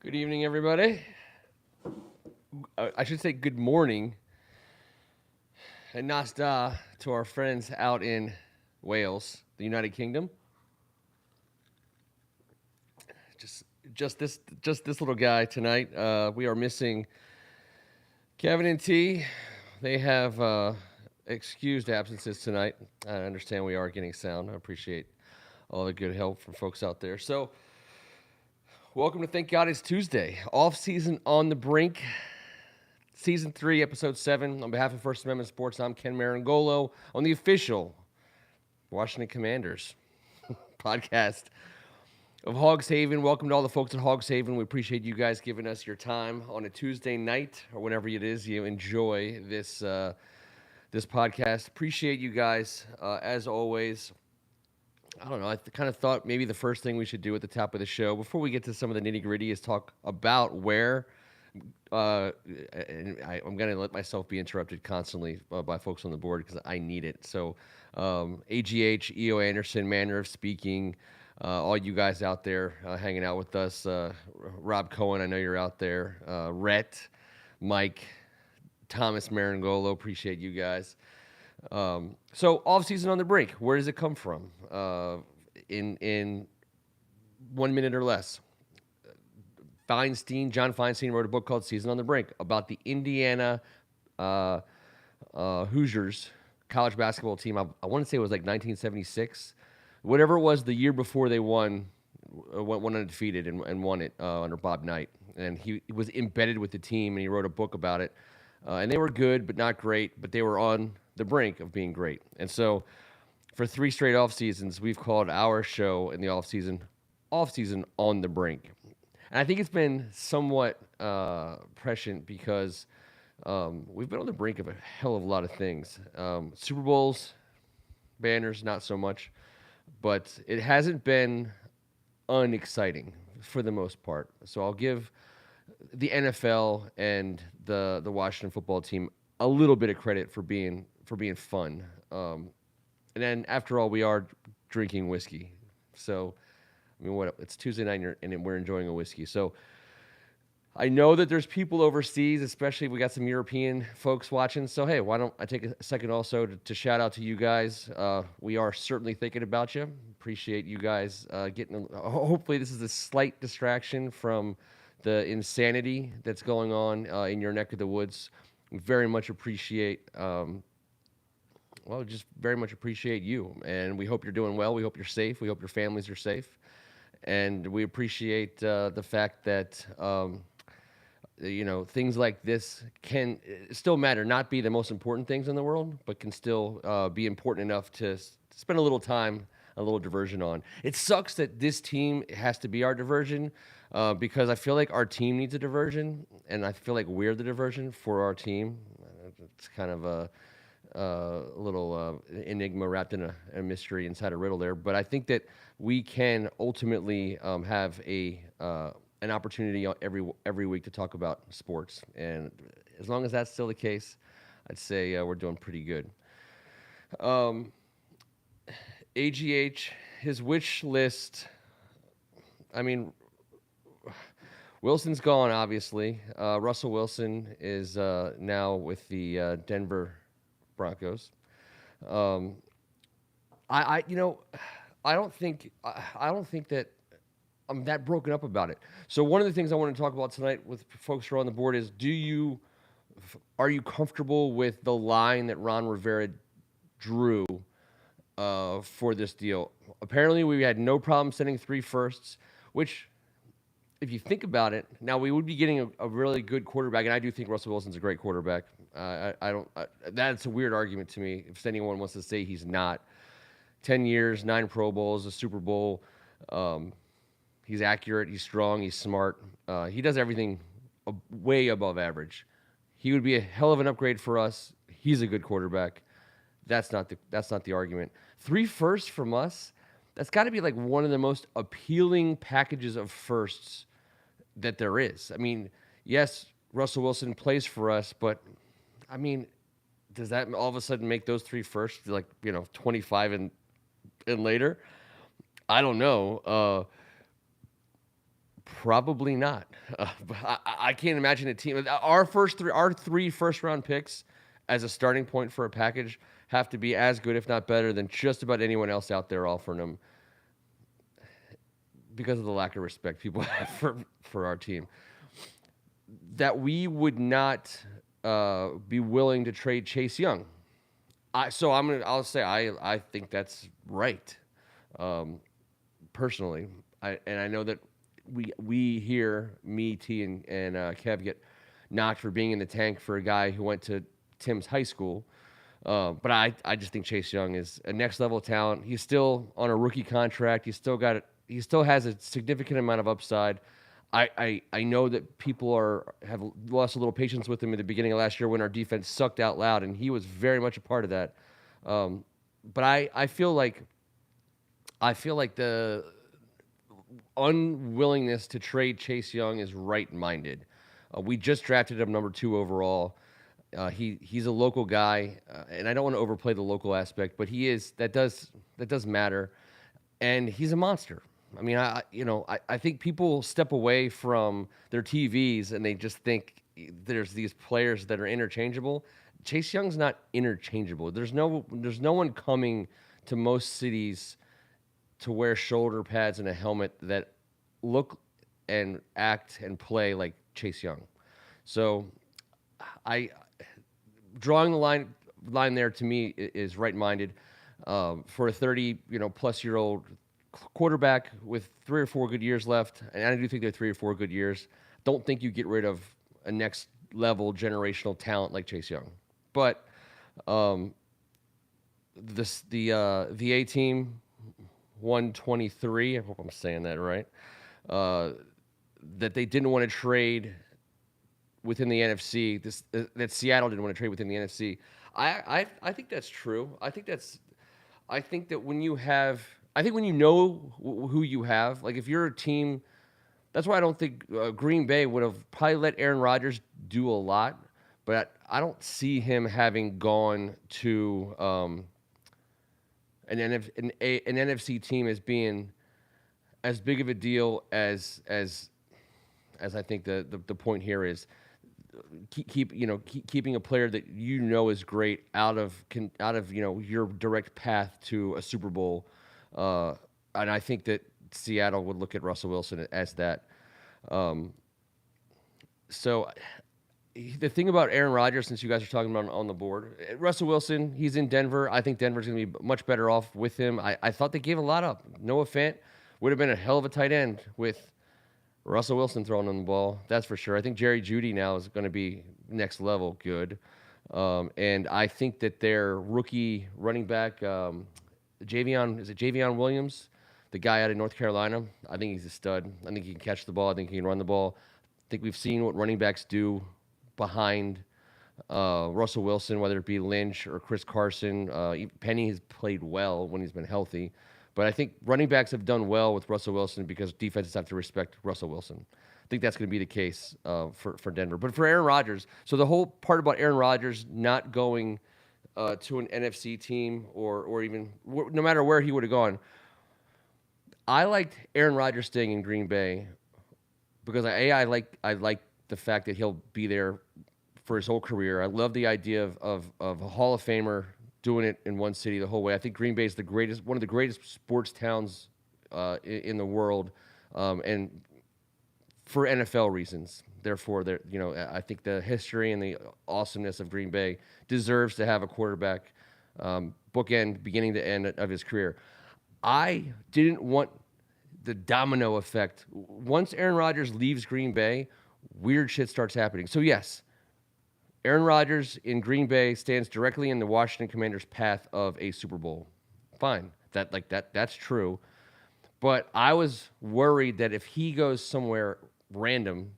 Good evening, everybody. I should say good morning and Nasta to our friends out in Wales, the United Kingdom. Just, just this little guy tonight. We are missing Kevin and T. They have excused absences tonight. I understand we are getting sound. I appreciate all the good help from folks out there. So, welcome to Thank God It's Tuesday. Offseason on the Brink. Season 3, Episode 7. On behalf of First Amendment Sports, I'm Ken Marangolo on the official Washington Commanders podcast of Hogs Haven. Welcome to all the folks at Hogs Haven. We appreciate you guys giving us your time on a Tuesday night or whenever it is you enjoy this podcast. Appreciate you guys as always. I don't know. I kind of thought maybe the first thing we should do at the top of the show before we get to some of the nitty gritty is talk about where. And I'm going to let myself be interrupted constantly by folks on the board because I need it. So, AGH, EO Anderson, manner of speaking, all you guys out there hanging out with us, Rob Cohen, I know you're out there, Rhett, Mike, Thomas Marangolo, appreciate you guys. So, off-season on the Brink, where does it come from? In 1 minute or less. John Feinstein wrote a book called Season on the Brink about the Indiana Hoosiers college basketball team. I want to say it was like 1976. Whatever it was, the year before they went undefeated and won it under Bob Knight. And he was embedded with the team, and he wrote a book about it. And they were good, but not great, but they were on the brink of being great. And so for 3 straight off seasons, we've called our show in the Offseason on the Brink. And I think it's been somewhat prescient because we've been on the brink of a hell of a lot of things. Super Bowls, banners, not so much. But it hasn't been unexciting for the most part. So I'll give the NFL and the Washington football team a little bit of credit for being fun. And then after all, we are drinking whiskey. So I mean, it's Tuesday night and we're enjoying a whiskey. So I know that there's people overseas, especially if we got some European folks watching. So, hey, why don't I take a second also to shout out to you guys. We are certainly thinking about you. Appreciate you guys hopefully this is a slight distraction from the insanity that's going on in your neck of the woods. We very much appreciate just very much appreciate you. And we hope you're doing well. We hope you're safe. We hope your families are safe. And we appreciate the fact that, things like this can still matter, not be the most important things in the world, but can still be important enough to spend a little time, a little diversion on. It sucks that this team has to be our diversion because I feel like our team needs a diversion, and I feel like we're the diversion for our team. It's kind of a little enigma wrapped in a mystery inside a riddle there. But I think that we can ultimately have an opportunity every week to talk about sports. And as long as that's still the case, I'd say we're doing pretty good. AGH, his wish list, I mean, Wilson's gone, obviously. Russell Wilson is now with the Denver Broncos. I don't think that I'm that broken up about it. So one of the things I want to talk about tonight with folks who are on the board is: are you comfortable with the line that Ron Rivera drew for this deal? Apparently, we had no problem sending 3 firsts, which, if you think about it, now we would be getting a really good quarterback, and I do think Russell Wilson's a great quarterback. That's a weird argument to me if anyone wants to say he's not. 10 years, 9 Pro Bowls, a Super Bowl. He's accurate, he's strong, he's smart. He does everything way above average. He would be a hell of an upgrade for us. He's a good quarterback. That's not the argument. 3 firsts from us, that's got to be like one of the most appealing packages of firsts that there is. I mean, yes, Russell Wilson plays for us, but I mean, does that all of a sudden make those 3 firsts 25 and later? I don't know. Probably not. But I can't imagine a team. Our three first round picks as a starting point for a package have to be as good, if not better, than just about anyone else out there offering them because of the lack of respect people have for our team. That we would not be willing to trade Chase Young. I'll say I think that's right. Personally, I know that we here, me, T, and Kev get knocked for being in the tank for a guy who went to Tim's high school. But I just think Chase Young is a next level talent. He's still on a rookie contract. He still has a significant amount of upside. I know that people have lost a little patience with him at the beginning of last year when our defense sucked out loud, and he was very much a part of that. But I feel like the unwillingness to trade Chase Young is right-minded. We just drafted him number 2 overall. He's a local guy, and I don't want to overplay the local aspect, but he is. That does matter, and he's a monster. I mean, I think people step away from their TVs and they just think there's these players that are interchangeable. Chase Young's not interchangeable. There's no one coming to most cities to wear shoulder pads and a helmet that look and act and play like Chase Young. So drawing the line there to me is right-minded. For a 30 plus year old quarterback with 3 or 4 good years left, and I do think they're 3 or 4 good years. Don't think you get rid of a next level generational talent like Chase Young. But the A team 123. I hope I'm saying that right. That they didn't want to trade within the NFC. That Seattle didn't want to trade within the NFC. I think that's true. I think that when you know who you have, like if you're a team, that's why I don't think Green Bay would have probably let Aaron Rodgers do a lot, but I don't see him having gone to an NFC team as being as big of a deal as I think the point here is. Keeping a player that is great out of your direct path to a Super Bowl, and I think that Seattle would look at Russell Wilson as that. So the thing about Aaron Rodgers, since you guys are talking about on the board, Russell Wilson, he's in Denver. I think Denver's going to be much better off with him. I thought they gave a lot up. Noah Fant would have been a hell of a tight end with Russell Wilson throwing on the ball, that's for sure. I think Jerry Jeudy now is going to be next level good. And I think that their rookie running back, Javion Williams, the guy out of North Carolina, I think he's a stud. I think he can catch the ball. I think he can run the ball. I think we've seen what running backs do behind Russell Wilson, whether it be Lynch or Chris Carson. Penny has played well when he's been healthy. But I think running backs have done well with Russell Wilson because defenses have to respect Russell Wilson. I think that's going to be the case for Denver. But for Aaron Rodgers, so the whole part about Aaron Rodgers not going to an NFC team or even no matter where he would have gone, I liked Aaron Rodgers staying in Green Bay because I like the fact that he'll be there for his whole career. I love the idea of a Hall of Famer doing it in one city the whole way. I think Green Bay is one of the greatest sports towns in the world, and for NFL reasons. Therefore, I think the history and the awesomeness of Green Bay deserves to have a quarterback bookend, beginning to end of his career. I didn't want the domino effect. Once Aaron Rodgers leaves Green Bay, weird shit starts happening. So yes, Aaron Rodgers in Green Bay stands directly in the Washington Commanders' path of a Super Bowl. Fine, that's true. But I was worried that if he goes somewhere random,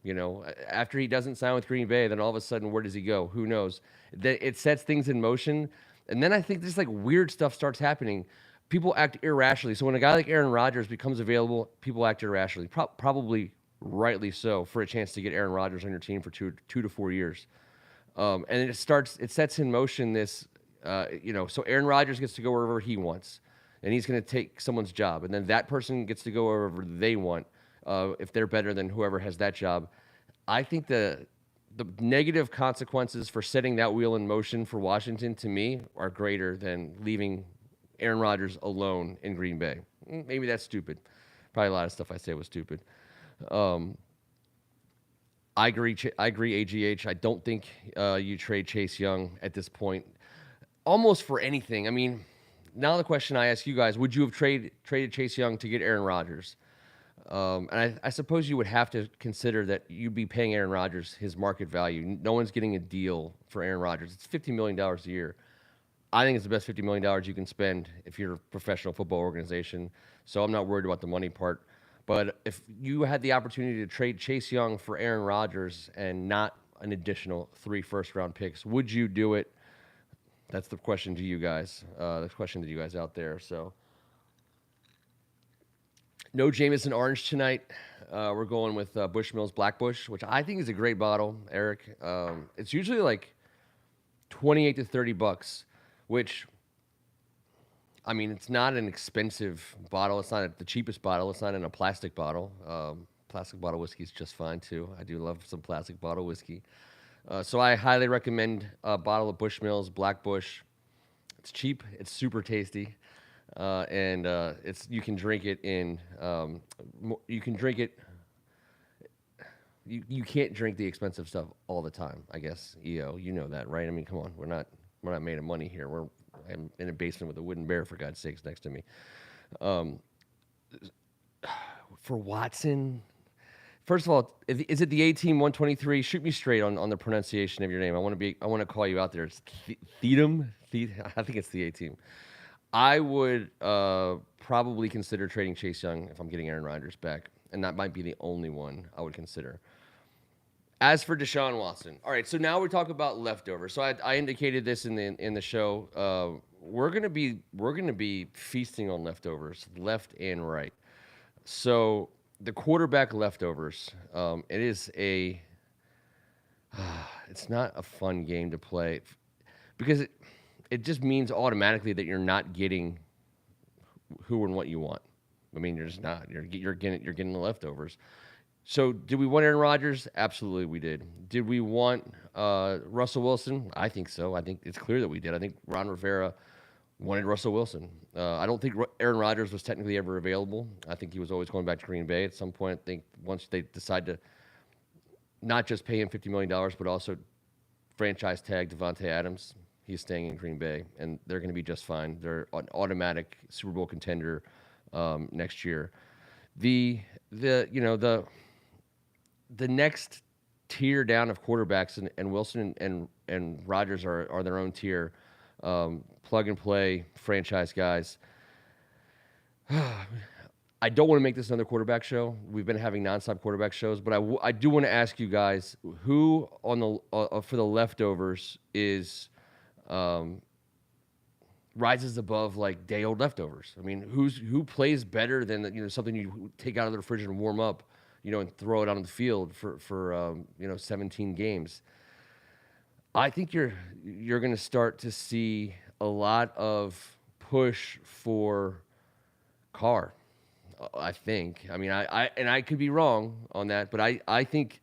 after he doesn't sign with Green Bay, then all of a sudden, where does he go? Who knows? That it sets things in motion, and then I think this weird stuff starts happening. People act irrationally. So when a guy like Aaron Rodgers becomes available, people act irrationally. Probably rightly so for a chance to get Aaron Rodgers on your team for 2 to 4 years. And it sets in motion this, so Aaron Rodgers gets to go wherever he wants, and he's going to take someone's job, and then that person gets to go wherever they want. if they're better than whoever has that job. I think the negative consequences for setting that wheel in motion for Washington to me are greater than leaving Aaron Rodgers alone in Green Bay. Maybe that's stupid. Probably a lot of stuff I say was stupid. Um, I agree. I agree. AGH. I don't think you trade Chase Young at this point, almost for anything. I mean, now the question I ask you guys: would you have traded Chase Young to get Aaron Rodgers? And I suppose you would have to consider that you'd be paying Aaron Rodgers his market value. No one's getting a deal for Aaron Rodgers. It's $50 million a year. I think it's the best $50 million you can spend if you're a professional football organization. So I'm not worried about the money part. But if you had the opportunity to trade Chase Young for Aaron Rodgers and not an additional 3 first-round picks, would you do it? That's the question to you guys. The question to you guys out there. So no Jameson Orange tonight. We're going with Bushmills Blackbush, which I think is a great bottle, Eric. It's usually like 28 to 30 bucks, which, I mean, it's not an expensive bottle. It's not the cheapest bottle. It's not in a plastic bottle. Plastic bottle whiskey is just fine, too. I do love some plastic bottle whiskey. So I highly recommend a bottle of Bushmills Blackbush. It's cheap. It's super tasty. And it's you can drink it in you can drink it you can't drink the expensive stuff all the time, I guess. EO, you know that, right? I mean, come on, we're not made of money here. I'm in a basement with a wooden bear, for God's sakes, next to me. For Watson, first of all, is it the A-Team 123? Shoot me straight on the pronunciation of your name. I want to call you out there. It's Theedum. I think it's the A-Team. I would probably consider trading Chase Young if I'm getting Aaron Rodgers back, and that might be the only one I would consider. As for Deshaun Watson, all right. So now we talk about leftovers. So I indicated this in the show. We're gonna be feasting on leftovers, left and right. So the quarterback leftovers. It's not a fun game to play because it just means automatically that you're not getting who and what you want. I mean, you're just not. You're getting the leftovers. So did we want Aaron Rodgers? Absolutely, we did. Did we want Russell Wilson? I think so. I think it's clear that we did. I think Ron Rivera wanted Russell Wilson. I don't think Aaron Rodgers was technically ever available. I think he was always going back to Green Bay at some point. I think once they decide to not just pay him $50 million, but also franchise tag Devontae Adams, he's staying in Green Bay, and they're going to be just fine. They're an automatic Super Bowl contender next year. The next tier down of quarterbacks, and Wilson and Rodgers are their own tier, plug and play franchise guys. I don't want to make this another quarterback show. We've been having nonstop quarterback shows, but I do want to ask you guys who on the for the leftovers is rises above like day old leftovers. I mean, who plays better than something you take out of the refrigerator and warm up, and throw it out on the field for 17 games. I think you're going to start to see a lot of push for Carr. I think. I mean, I could be wrong on that, but I think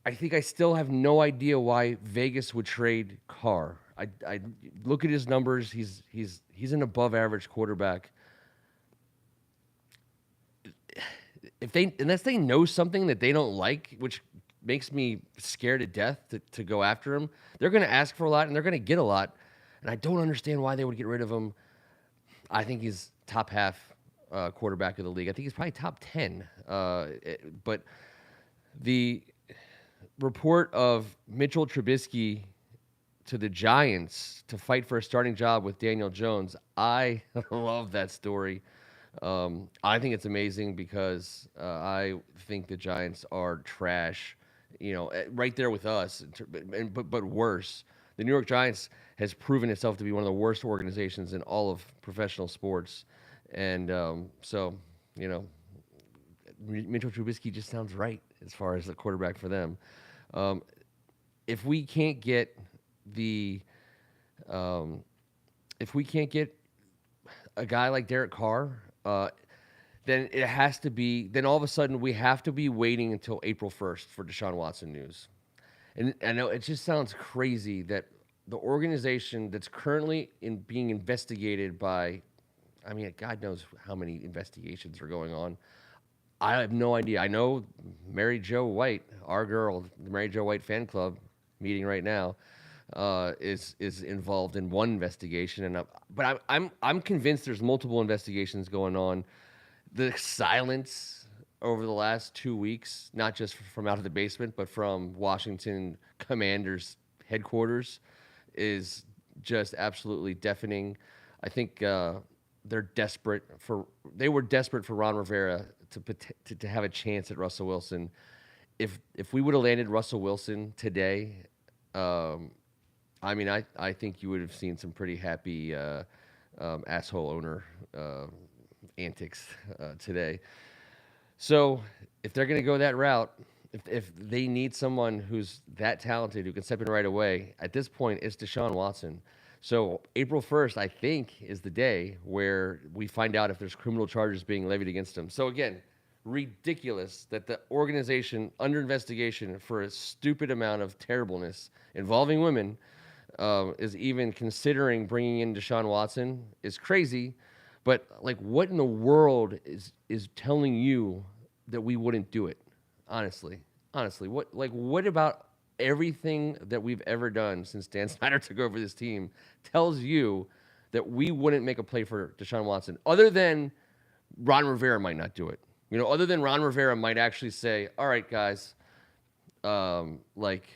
I still have no idea why Vegas would trade Carr. I look at his numbers. He's an above average quarterback. Unless they know something that they don't like, which makes me scared to death to go after him, they're going to ask for a lot and they're going to get a lot. And I don't understand why they would get rid of him. I think he's top half quarterback of the league. I think he's probably top 10. But the report of Mitchell Trubisky to the Giants to fight for a starting job with Daniel Jones, I love that story. I think it's amazing because I think the Giants are trash, right there with us, but worse. The New York Giants has proven itself to be one of the worst organizations in all of professional sports. And Mitchell Trubisky just sounds right as far as the quarterback for them. If we can't get a guy like Derek Carr, then it has to be. Then all of a sudden, we have to be waiting until April 1st for Deshaun Watson news. And I know it just sounds crazy that the organization that's currently being investigated by, I mean, God knows how many investigations are going on. I have no idea. I know Mary Jo White, our girl, the Mary Jo White fan club meeting right now, is involved in one investigation, and I'm convinced there's multiple investigations going on. The silence over the last 2 weeks, not just from out of the basement, but from Washington Commanders headquarters, is just absolutely deafening. I think they were desperate for Ron Rivera to have a chance at Russell Wilson. If we would have landed Russell Wilson today, I mean, I think you would have seen some pretty happy asshole owner antics today. So if they're going to go that route, if they need someone who's that talented who can step in right away, at this point it's Deshaun Watson. So April 1st, I think, is the day where we find out if there's criminal charges being levied against him. So again, ridiculous that the organization under investigation for a stupid amount of terribleness involving women is even considering bringing in Deshaun Watson is crazy. But like, what in the world is telling you that we wouldn't do it? Honestly, what about everything that we've ever done since Dan Snyder took over this team tells you that we wouldn't make a play for Deshaun Watson, other than Ron Rivera might not do it. You know, other than Ron Rivera might actually say, "All right, guys, like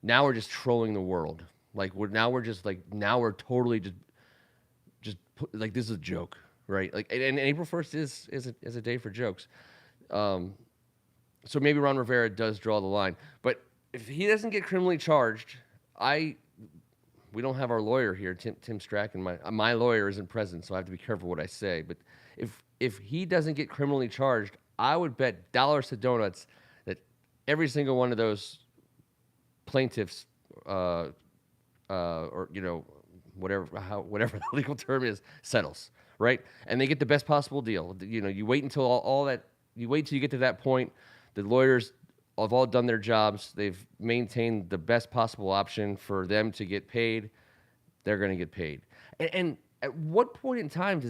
now we're just trolling the world. Like now we're totally like this is a joke, right? Like, and April 1st is a day for jokes. So maybe Ron Rivera does draw the line, but if he doesn't get criminally charged, we don't have our lawyer here, Tim Strachan. My lawyer isn't present, so I have to be careful what I say. But if he doesn't get criminally charged, I would bet dollars to donuts that every single one of those plaintiffs, or you know, whatever the legal term is, settles, right? And they get the best possible deal. You know, you wait until all that. You wait till you get to that point. The lawyers have all done their jobs. They've maintained the best possible option for them to get paid. They're going to get paid. And at what point in time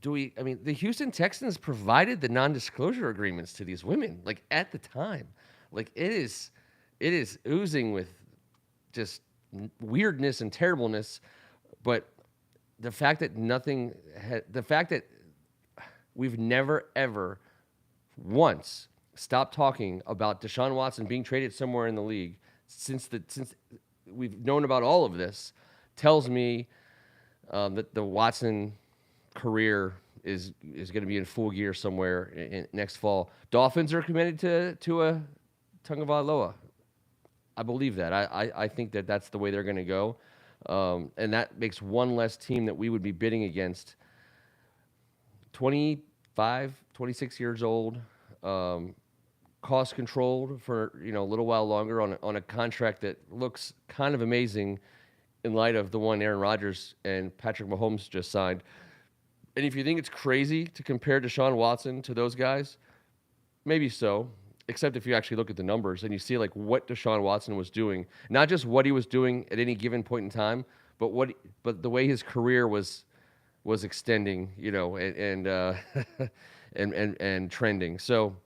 I mean, the Houston Texans provided the non-disclosure agreements to these women, like at the time. Like it is oozing with just weirdness and terribleness. But the fact that we've never ever once stopped talking about Deshaun Watson being traded somewhere in the league since we've known about all of this tells me that the Watson career is going to be in full gear somewhere next fall. Dolphins are committed to a Tagovailoa. I believe that. I think that that's the way they're going to go, and that makes one less team that we would be bidding against. 25, 26 years old, cost controlled for a little while longer on a contract that looks kind of amazing in light of the one Aaron Rodgers and Patrick Mahomes just signed. And if you think it's crazy to compare Deshaun Watson to those guys, maybe so. Except if you actually look at the numbers and you see like what Deshaun Watson was doing, not just what he was doing at any given point in time, but the way his career was extending, and trending. So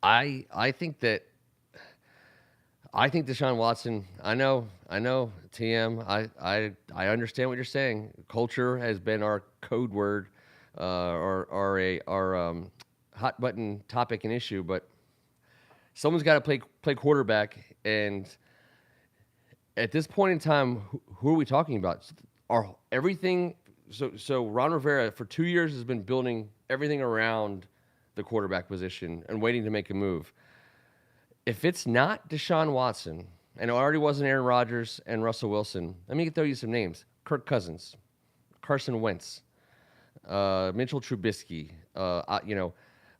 I think Deshaun Watson. I know, TM. I understand what you're saying. Culture has been our code word, or our hot button topic and issue, but someone's got to play quarterback, and at this point in time, who are we talking about? So Ron Rivera for 2 years has been building everything around the quarterback position and waiting to make a move. If it's not Deshaun Watson, and it already wasn't Aaron Rodgers and Russell Wilson, let me throw you some names: Kirk Cousins, Carson Wentz, Mitchell Trubisky,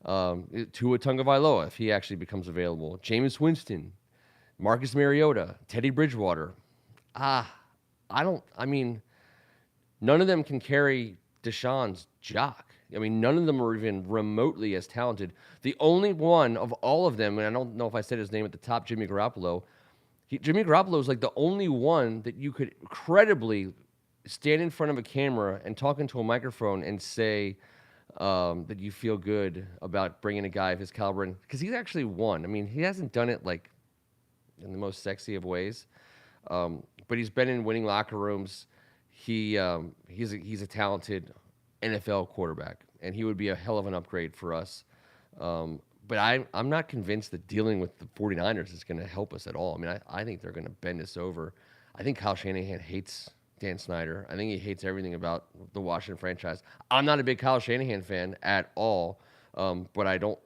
Tua Tagovailoa if he actually becomes available, Jameis Winston, Marcus Mariota, Teddy Bridgewater. None of them can carry Deshaun's jock. I mean, none of them are even remotely as talented. The only one of all of them, and I don't know if I said his name at the top, Jimmy Garoppolo. Jimmy Garoppolo is like the only one that you could credibly stand in front of a camera and talk into a microphone and say that you feel good about bringing a guy of his caliber in, because he's actually won. I mean, he hasn't done it like in the most sexy of ways, but he's been in winning locker rooms. He's a talented NFL quarterback, and he would be a hell of an upgrade for us. But I'm not convinced that dealing with the 49ers is going to help us at all. I mean, I think they're going to bend us over. I think Kyle Shanahan hates Dan Snyder. I think he hates everything about the Washington franchise. I'm not a big Kyle Shanahan fan at all, but I don't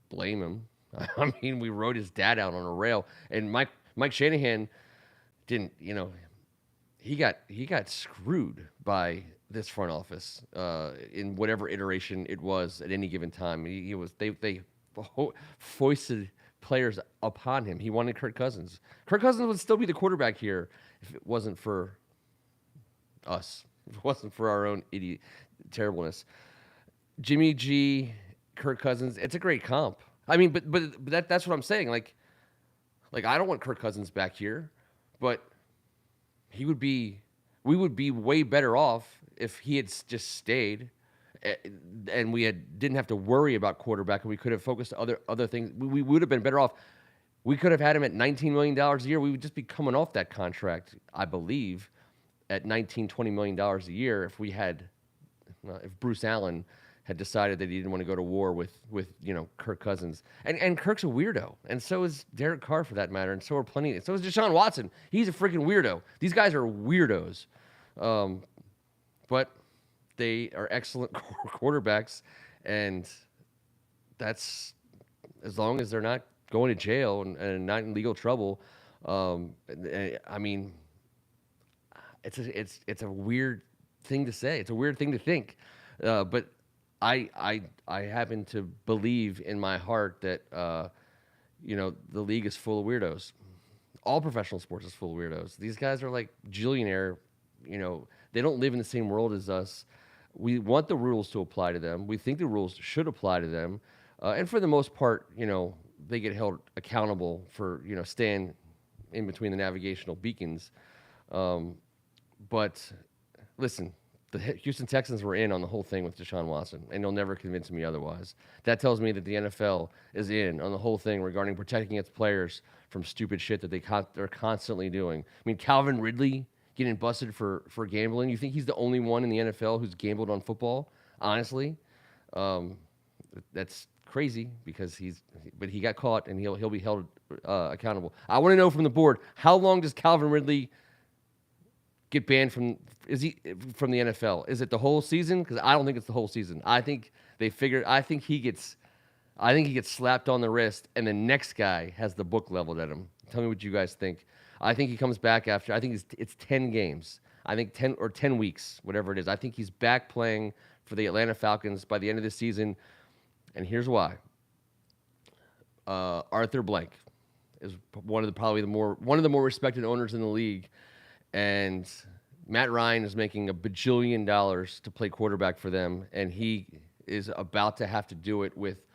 blame him. I mean, we rode his dad out on a rail, and Mike Shanahan didn't. He got screwed by this front office in whatever iteration it was at any given time. They foisted players upon him. He wanted Kirk Cousins. Kirk Cousins would still be the quarterback here if it wasn't for us. If it wasn't for our own idiot terribleness. Jimmy G, Kirk Cousins. It's a great comp. I mean, but that's what I'm saying. Like I don't want Kirk Cousins back here, but we would be way better off if he had just stayed, and we didn't have to worry about quarterback, and we could have focused other things. We would have been better off. We could have had him at $19 million a year. We would just be coming off that contract, I believe, at $19-20 million a year if Bruce Allen had decided that he didn't want to go to war with Kirk Cousins. And Kirk's a weirdo, and so is Derek Carr for that matter, and so is Deshaun Watson. He's a freaking weirdo. These guys are weirdos, but they are excellent quarterbacks, and that's as long as they're not going to jail and not in legal trouble. I mean, it's a weird thing to say. It's a weird thing to think, but I happen to believe in my heart that the league is full of weirdos. All professional sports is full of weirdos. These guys are like jillionaire. They don't live in the same world as us. We want the rules to apply to them. We think the rules should apply to them, and for the most part, they get held accountable for staying in between the navigational beacons. But listen. The Houston Texans were in on the whole thing with Deshaun Watson, and you'll never convince me otherwise. That tells me that the NFL is in on the whole thing regarding protecting its players from stupid shit that they're constantly doing. I mean, Calvin Ridley getting busted for gambling. You think he's the only one in the NFL who's gambled on football? Honestly, that's crazy because but he got caught and he'll be held accountable. I want to know from the board, how long does Calvin Ridley get banned from the NFL? Is it the whole season? Because I don't think it's the whole season. I think he gets slapped on the wrist, and the next guy has the book leveled at him. Tell me what you guys think. I think he comes back after. I think it's 10 games. I think 10 weeks, whatever it is. I think he's back playing for the Atlanta Falcons by the end of the season, and here's why. Arthur Blank is one of the more respected owners in the league. And Matt Ryan is making $1 bajillion to play quarterback for them, and he is about to have to do it with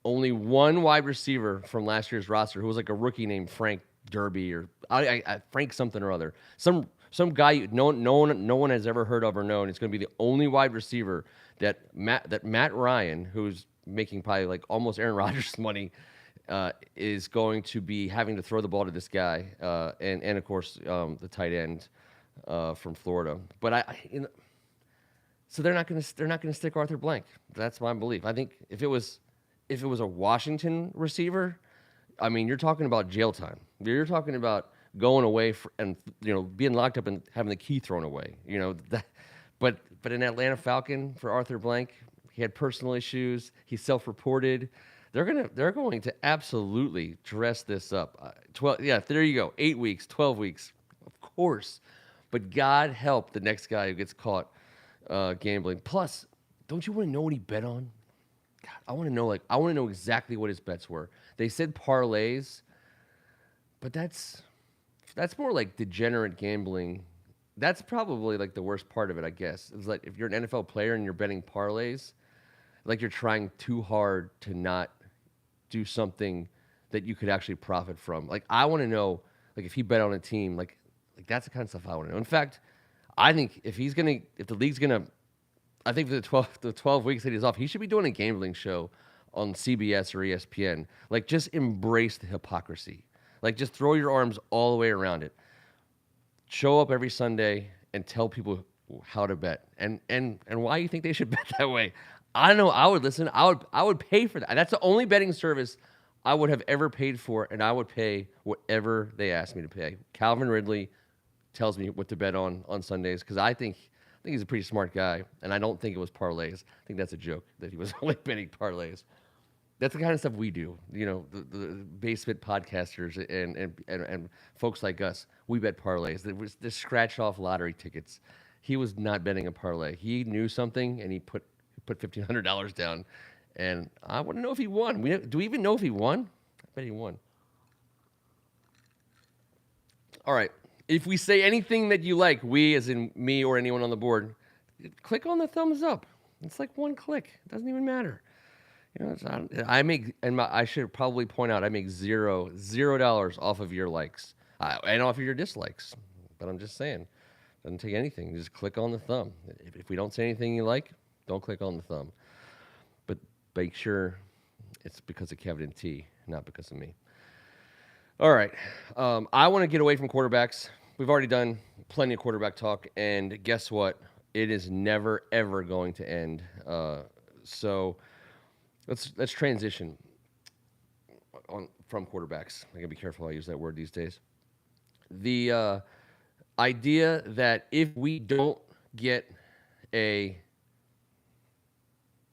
only one wide receiver from last year's roster who was like a rookie named Frank Derby or Frank something or other. Some guy no one has ever heard of or known. It's going to be the only wide receiver that Matt Ryan, who's making probably like almost Aaron Rodgers money, is going to be having to throw the ball to this guy, and of course the tight end from Florida. But so they're not going to stick Arthur Blank. That's my belief. I think if it was a Washington receiver, I mean, you're talking about jail time. You're talking about going away and being locked up and having the key thrown away. But an Atlanta Falcon for Arthur Blank, he had personal issues. He self-reported. They're going to absolutely dress this up. 12, yeah, there you go. 8 weeks, 12 weeks, of course. But God help the next guy who gets caught gambling. Plus, don't you want to know what he bet on? God, I want to know exactly what his bets were. They said parlays, but that's more like degenerate gambling That's probably like the worst part of it, I guess. It's like if you're an NFL player and you're betting parlays, like you're trying too hard to not do something that you could actually profit from. Like I want to know, like if he bet on a team, like that's the kind of stuff I want to know. In fact, I think if the league's gonna, I think for the 12 weeks that he's off, he should be doing a gambling show on CBS or ESPN. Like just embrace the hypocrisy. Like just throw your arms all the way around it. Show up every Sunday and tell people how to bet and why you think they should bet that way. I don't know. I would listen. I would pay for that. That's the only betting service I would have ever paid for, and I would pay whatever they asked me to pay. Calvin Ridley tells me what to bet on Sundays because I think he's a pretty smart guy, and I don't think it was parlays. I think that's a joke that he was only betting parlays. That's the kind of stuff we do. The basement podcasters and folks like us, we bet parlays. There was the scratch off lottery tickets. He was not betting a parlay. He knew something and he put $1,500 down. And I want to know if he won. Do we even know if he won? I bet he won. All right. If we say anything that you like, we, as in me or anyone on the board, click on the thumbs up. It's like one click. It doesn't even matter. I should probably point out, I make $0 off of your likes and off of your dislikes. But I'm just saying, doesn't take anything. Just click on the thumb. If we don't say anything you like, don't click on the thumb. But make sure it's because of Kevin and T, not because of me. All right. I want to get away from quarterbacks. We've already done plenty of quarterback talk, and guess what? It is never, ever going to end. So let's transition from quarterbacks. I gotta be careful how I use that word these days. The idea that if we don't get a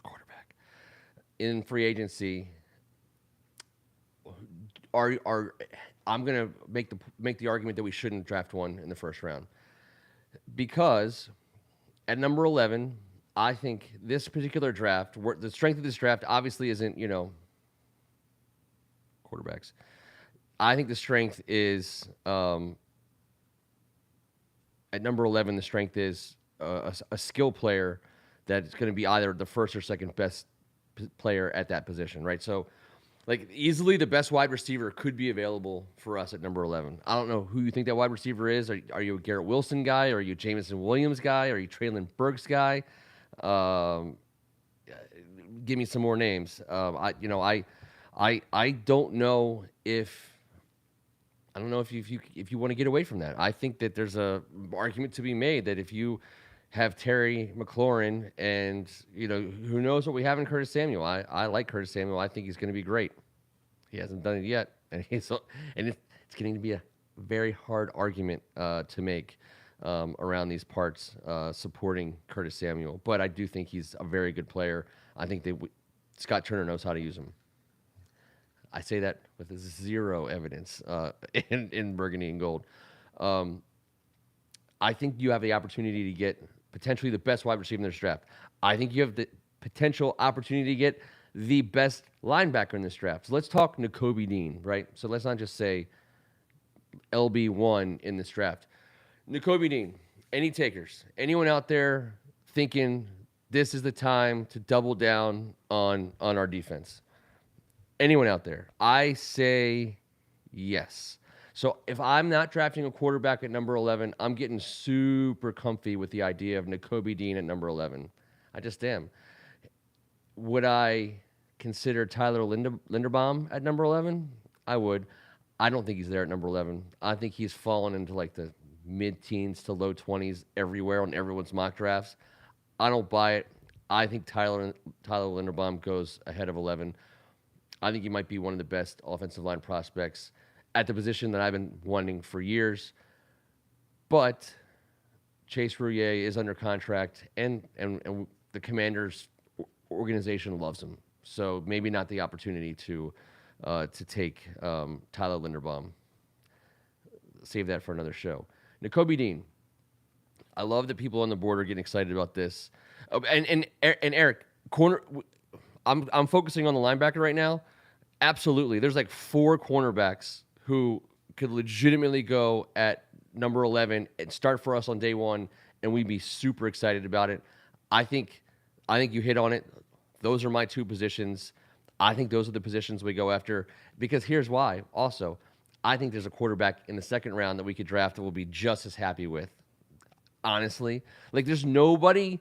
quarterback in free agency, I'm gonna make the argument that we shouldn't draft one in the first round because at number 11, I think this particular draft, the strength of this draft obviously isn't quarterbacks. I think the strength is at number 11. The strength is a skill player that's going to be either the first or second best player at that position, right? So. Like, easily the best wide receiver could be available for us at number 11. I don't know who you think that wide receiver is. Are you a Garrett Wilson guy? Are you a Jameson Williams guy? Are you Traylon Burks guy? Give me some more names. I don't know if you want to get away from that. I think that there's a argument to be made that if you have Terry McLaurin, and who knows what we have in Curtis Samuel. I like Curtis Samuel. I think he's going to be great. He hasn't done it yet, and it's getting to be a very hard argument to make around these parts supporting Curtis Samuel. But I do think he's a very good player. I think Scott Turner knows how to use him. I say that with zero evidence in burgundy and gold. I think you have the opportunity to get potentially the best wide receiver in this draft. I think you have the potential opportunity to get the best linebacker in this draft. So let's talk Nakobe Dean, right? So let's not just say LB1 in this draft. Nakobe Dean, any takers? Anyone out there thinking this is the time to double down on our defense? Anyone out there? I say yes. So if I'm not drafting a quarterback at number 11, I'm getting super comfy with the idea of Nakobe Dean at number 11. I just am. Would I consider Tyler Linderbaum at number 11? I would. I don't think he's there at number 11. I think he's fallen into like the mid-teens to low 20s everywhere on everyone's mock drafts. I don't buy it. I think Tyler Linderbaum goes ahead of 11. I think he might be one of the best offensive line prospects at the position that I've been wanting for years. But Chase Roullier is under contract, and the Commanders organization loves him. So maybe not the opportunity to take Tyler Linderbaum. Save that for another show. Nakobe Dean. I love that people on the board are getting excited about this. And Eric, corner. I'm focusing on the linebacker right now. Absolutely. There's like 4 cornerbacks who could legitimately go at number 11 and start for us on day one, and we'd be super excited about it. I think, I think you hit on it. Those are my two positions. I think those are the positions we go after because here's why. Also, I think there's a quarterback in the second round that we could draft that we'll be just as happy with. Honestly, like there's nobody's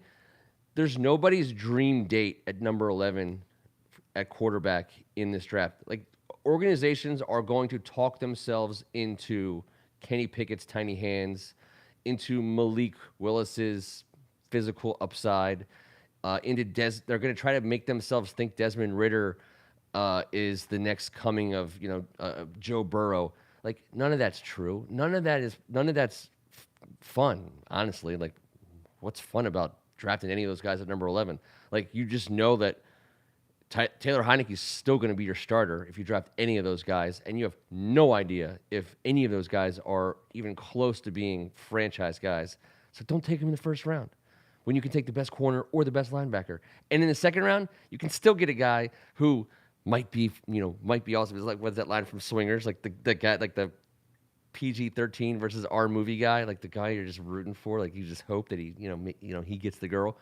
dream date at number 11 at quarterback in this draft. Like organizations are going to talk themselves into Kenny Pickett's tiny hands, into Malik Willis's physical upside, they're going to try to make themselves think Desmond Ritter is the next coming of Joe Burrow. Like none of that's true. None of that's fun. Honestly, like what's fun about drafting any of those guys at number 11? Like you just know that Taylor Heineke's still going to be your starter if you draft any of those guys, and you have no idea if any of those guys are even close to being franchise guys. So don't take them in the first round when you can take the best corner or the best linebacker. And in the second round, you can still get a guy who might be awesome. It's like, what's that line from Swingers? Like the guy, like the PG-13 versus R movie guy, like the guy you're just rooting for. Like you just hope that he gets the girl.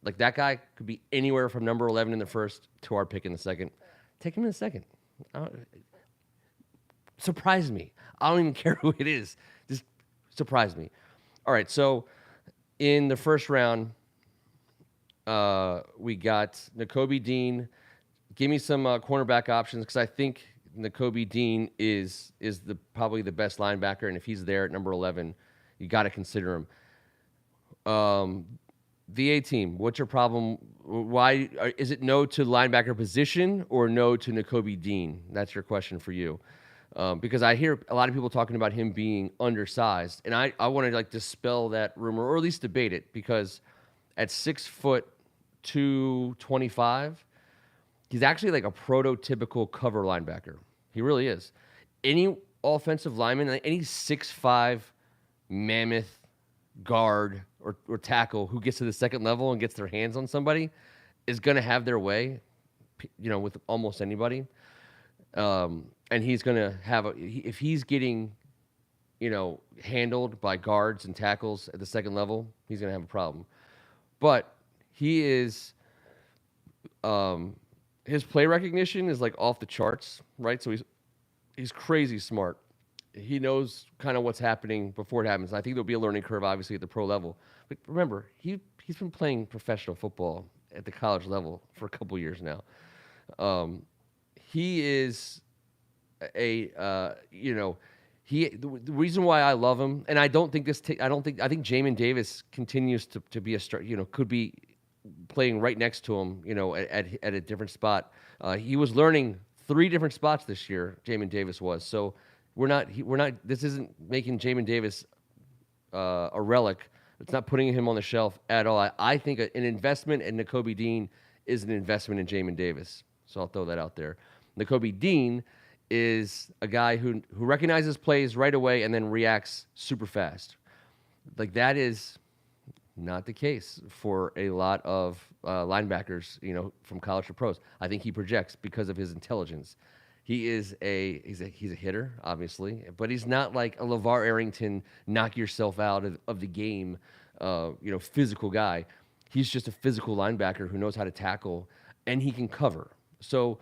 Like that guy could be anywhere from number 11 in the first to our pick in the second. Take him in the second. Surprise me. I don't even care who it is. Just surprise me. All right, so in the first round, we got Nakobe Dean. Give me some cornerback options because I think Nakobe Dean is probably the best linebacker, and if he's there at number 11, you got to consider him. The A team, what's your problem? Why is it no to linebacker position or no to Nakobe Dean? That's your question for you. Because I hear a lot of people talking about him being undersized, and I want to like dispel that rumor or at least debate it because at 6'2", 225, he's actually like a prototypical cover linebacker. He really is. Any offensive lineman, any 6'5" mammoth guard or tackle who gets to the second level and gets their hands on somebody is going to have their way, with almost anybody. And he's going to have if he's getting, handled by guards and tackles at the second level, he's going to have a problem. But he is, his play recognition is like off the charts, right? So he's crazy smart. He knows kind of what's happening before it happens. I think there'll be a learning curve, obviously, at the pro level. But remember, he's been playing professional football at the college level for a couple years now. He is the reason why I love him, and I don't think I think Jamin Davis continues to be a star. Could be playing right next to him. At a different spot. He was learning 3 different spots this year. Jamin Davis was so. We're not. This isn't making Jamin Davis a relic. It's not putting him on the shelf at all. I think an investment in Nakobe Dean is an investment in Jamin Davis. So I'll throw that out there. Nakobe Dean is a guy who recognizes plays right away and then reacts super fast. Like that is not the case for a lot of linebackers, from college to pros. I think he projects because of his intelligence. He's a hitter, obviously, but he's not like a LeVar Arrington, knock yourself out of the game, physical guy. He's just a physical linebacker who knows how to tackle, and he can cover. So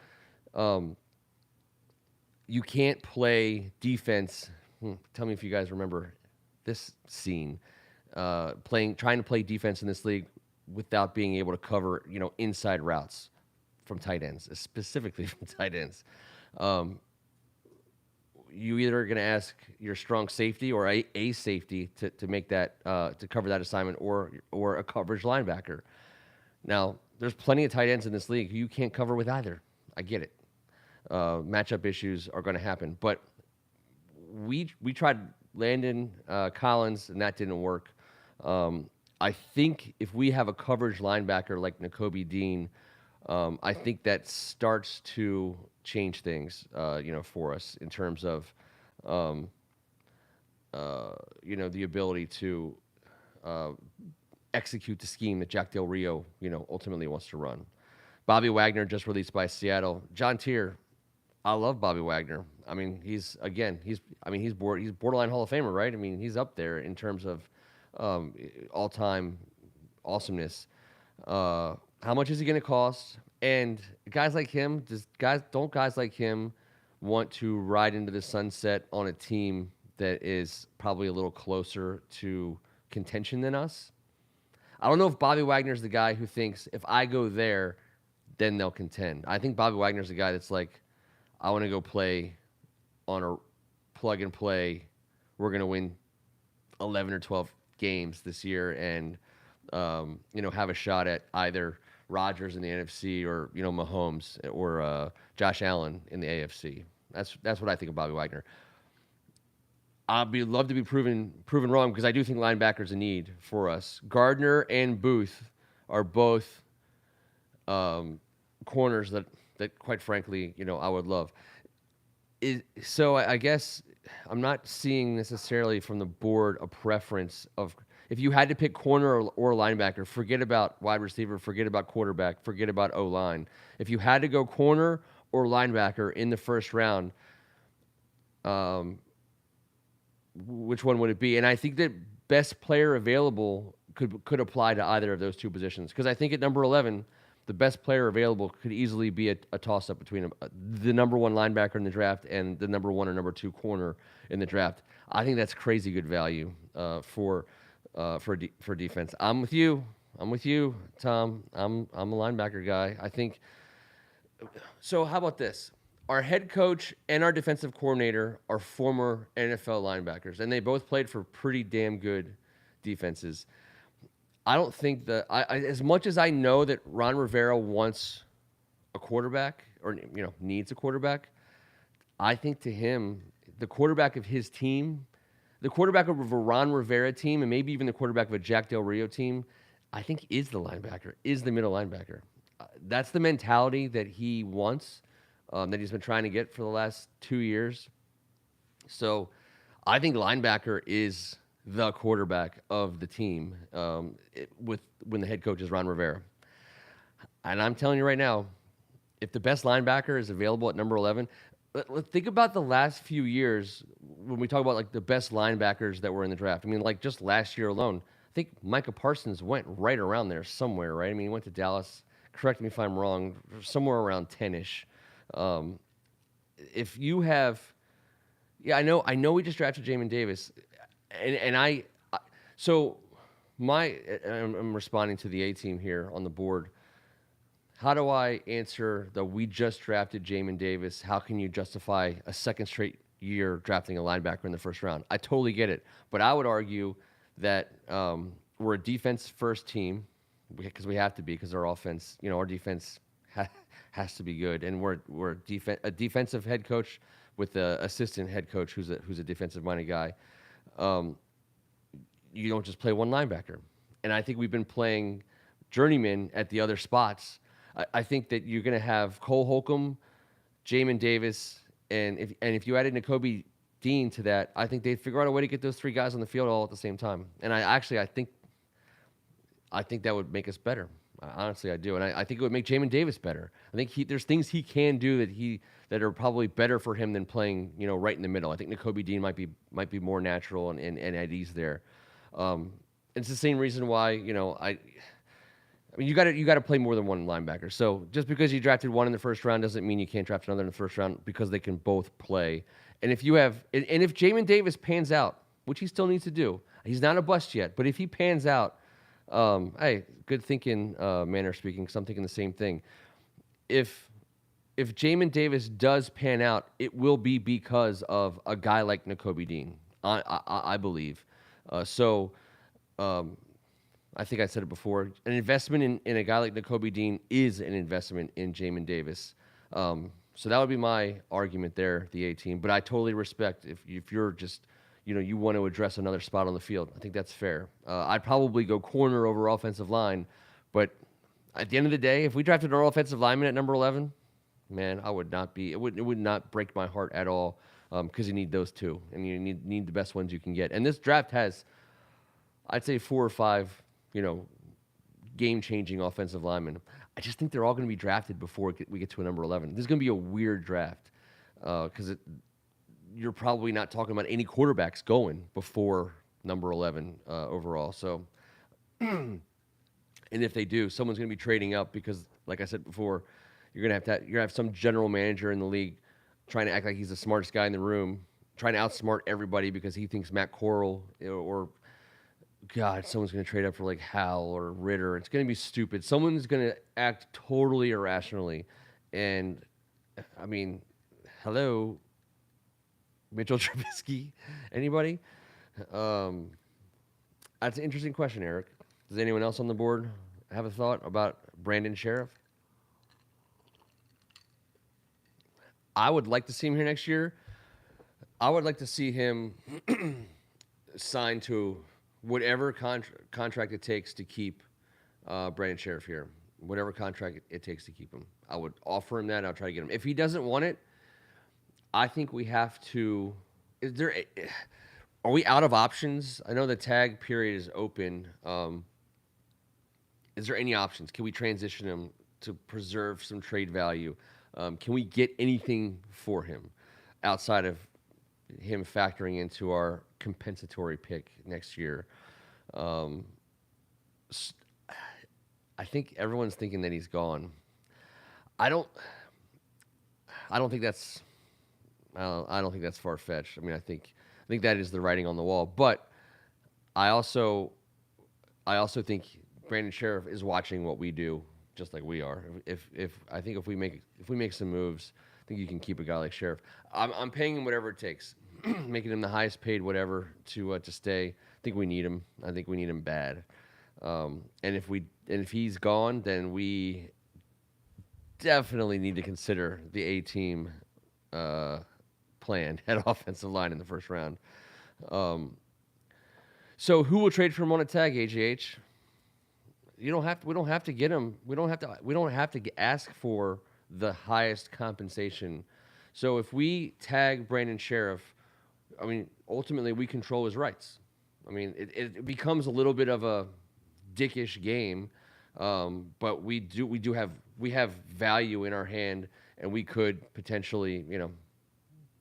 you can't play defense. Tell me if you guys remember this scene, trying to play defense in this league without being able to cover, inside routes from tight ends, specifically from tight ends. You either are going to ask your strong safety or a safety to make that to cover that assignment, or a coverage linebacker. Now, there's plenty of tight ends in this league who you can't cover with either. I get it. Matchup issues are going to happen, but we tried Landon Collins and that didn't work. I think if we have a coverage linebacker like Nakobe Dean, I think that starts to change things, for us in terms of, the ability to execute the scheme that Jack Del Rio, ultimately wants to run. Bobby Wagner just released by Seattle. John Tier, I love Bobby Wagner. I mean, he's borderline Hall of Famer, right? I mean, he's up there in terms of all time awesomeness. How much is he going to cost? And guys like him, guys like him want to ride into the sunset on a team that is probably a little closer to contention than us? I don't know if Bobby Wagner's the guy who thinks if I go there, then they'll contend. I think Bobby Wagner's the guy that's like, I want to go play on a plug and play. We're going to win 11 or 12 games this year and, have a shot at either Rodgers in the NFC or, Mahomes or Josh Allen in the AFC. That's what I think of Bobby Wagner. Love to be proven wrong because I do think linebackers a need for us. Gardner and Booth are both corners that quite frankly, I would love. So I guess I'm not seeing necessarily from the board a preference of if you had to pick corner or linebacker, forget about wide receiver, forget about quarterback, forget about O-line. If you had to go corner or linebacker in the first round, which one would it be? And I think that best player available could apply to either of those two positions because I think at number 11, the best player available could easily be a toss-up between the number one linebacker in the draft and the number one or number two corner in the draft. I think that's crazy good value for defense. I'm with you, Tom. I'm a linebacker guy. I think. So how about this? Our head coach and our defensive coordinator are former NFL linebackers, and they both played for pretty damn good defenses. I don't think that as much as I know that Ron Rivera wants a quarterback or needs a quarterback, I think to him the quarterback of his team, the quarterback of a Ron Rivera team, and maybe even the quarterback of a Jack Del Rio team, I think is the linebacker, is the middle linebacker. That's the mentality that he wants, that he's been trying to get for the last 2 years. So I think linebacker is the quarterback of the team when the head coach is Ron Rivera. And I'm telling you right now, if the best linebacker is available at number 11, think about the last few years when we talk about like the best linebackers that were in the draft. I mean, like just last year alone, I think Micah Parsons went right around there somewhere, right? I mean, he went to Dallas. Correct me if I'm wrong, somewhere around 10-ish. If you have, I know we just drafted Jamin Davis. And I'm responding to the A team here on the board. How do I answer the we just drafted Jamin Davis? How can you justify a second straight year drafting a linebacker in the first round? I totally get it, but I would argue that we're a defense first team because we have to be because our offense, our defense has to be good, and we're a defensive head coach with an assistant head coach who's a defensive minded guy. You don't just play one linebacker. And I think we've been playing journeyman at the other spots. I think that you're going to have Cole Holcomb, Jamin Davis, and if you added Nakobe Dean to that, I think they'd figure out a way to get those three guys on the field all at the same time. And I think that would make us better. Honestly, I do. And I think it would make Jamin Davis better. I think there's things he can do that are probably better for him than playing, right in the middle. I think Nakobe Dean might be more natural and at ease there. It's the same reason why, I mean, you got to play more than one linebacker. So just because you drafted one in the first round doesn't mean you can't draft another in the first round because they can both play. And if if Jamin Davis pans out, which he still needs to do, he's not a bust yet, but if he pans out, hey, good thinking, manner speaking, because I'm thinking the same thing. If Jamin Davis does pan out, it will be because of a guy like Nakobe Dean, I believe. I think I said it before. An investment in a guy like Nakobe Dean is an investment in Jamin Davis. So that would be my argument there, the A team. But I totally respect if you're just, you want to address another spot on the field. I think that's fair. I'd probably go corner over offensive line. But at the end of the day, if we drafted our offensive lineman at number 11, man, I would not be. It would not break my heart at all because you need those two. And you need the best ones you can get. And this draft has, I'd say, 4 or 5, game-changing offensive linemen. I just think they're all going to be drafted before we get to a number 11. This is going to be a weird draft because you're probably not talking about any quarterbacks going before number 11 overall. So, and if they do, someone's going to be trading up because, like I said before, you're going to have some general manager in the league trying to act like he's the smartest guy in the room, trying to outsmart everybody because he thinks Matt Corral or God, someone's going to trade up for like Howell or Ritter. It's going to be stupid. Someone's going to act totally irrationally. And, I mean, hello, Mitchell Trubisky? Anybody? That's an interesting question, Eric. Does anyone else on the board have a thought about Brandon Sheriff? I would like to see him here next year. I would like to see him signed to whatever contract it takes to keep Brandon Sheriff here. Whatever contract it takes to keep him. I would offer him that. I'll try to get him. If he doesn't want it, I think we have to. Are we out of options? I know the tag period is open. Is there any options? Can we transition him to preserve some trade value? Can we get anything for him outside of him factoring into our compensatory pick next year? I think everyone's thinking that he's gone. I don't think that's. I don't think that's far fetched. I mean, I think that is the writing on the wall. But I also think Brandon Sheriff is watching what we do, just like we are. If we make some moves, I think you can keep a guy like Sheriff. I'm paying him whatever it takes, making him the highest paid whatever to stay. I think we need him. I think we need him bad. And if he's gone, then we definitely need to consider the A team plan at offensive line in the first round. So who will trade for him on a tag, AJH? We don't have to get him. We don't have to ask for the highest compensation. So if we tag Brandon Sheriff, I mean, ultimately we control his rights. I mean, it becomes a little bit of a dickish game, but we have value in our hand, and we could potentially,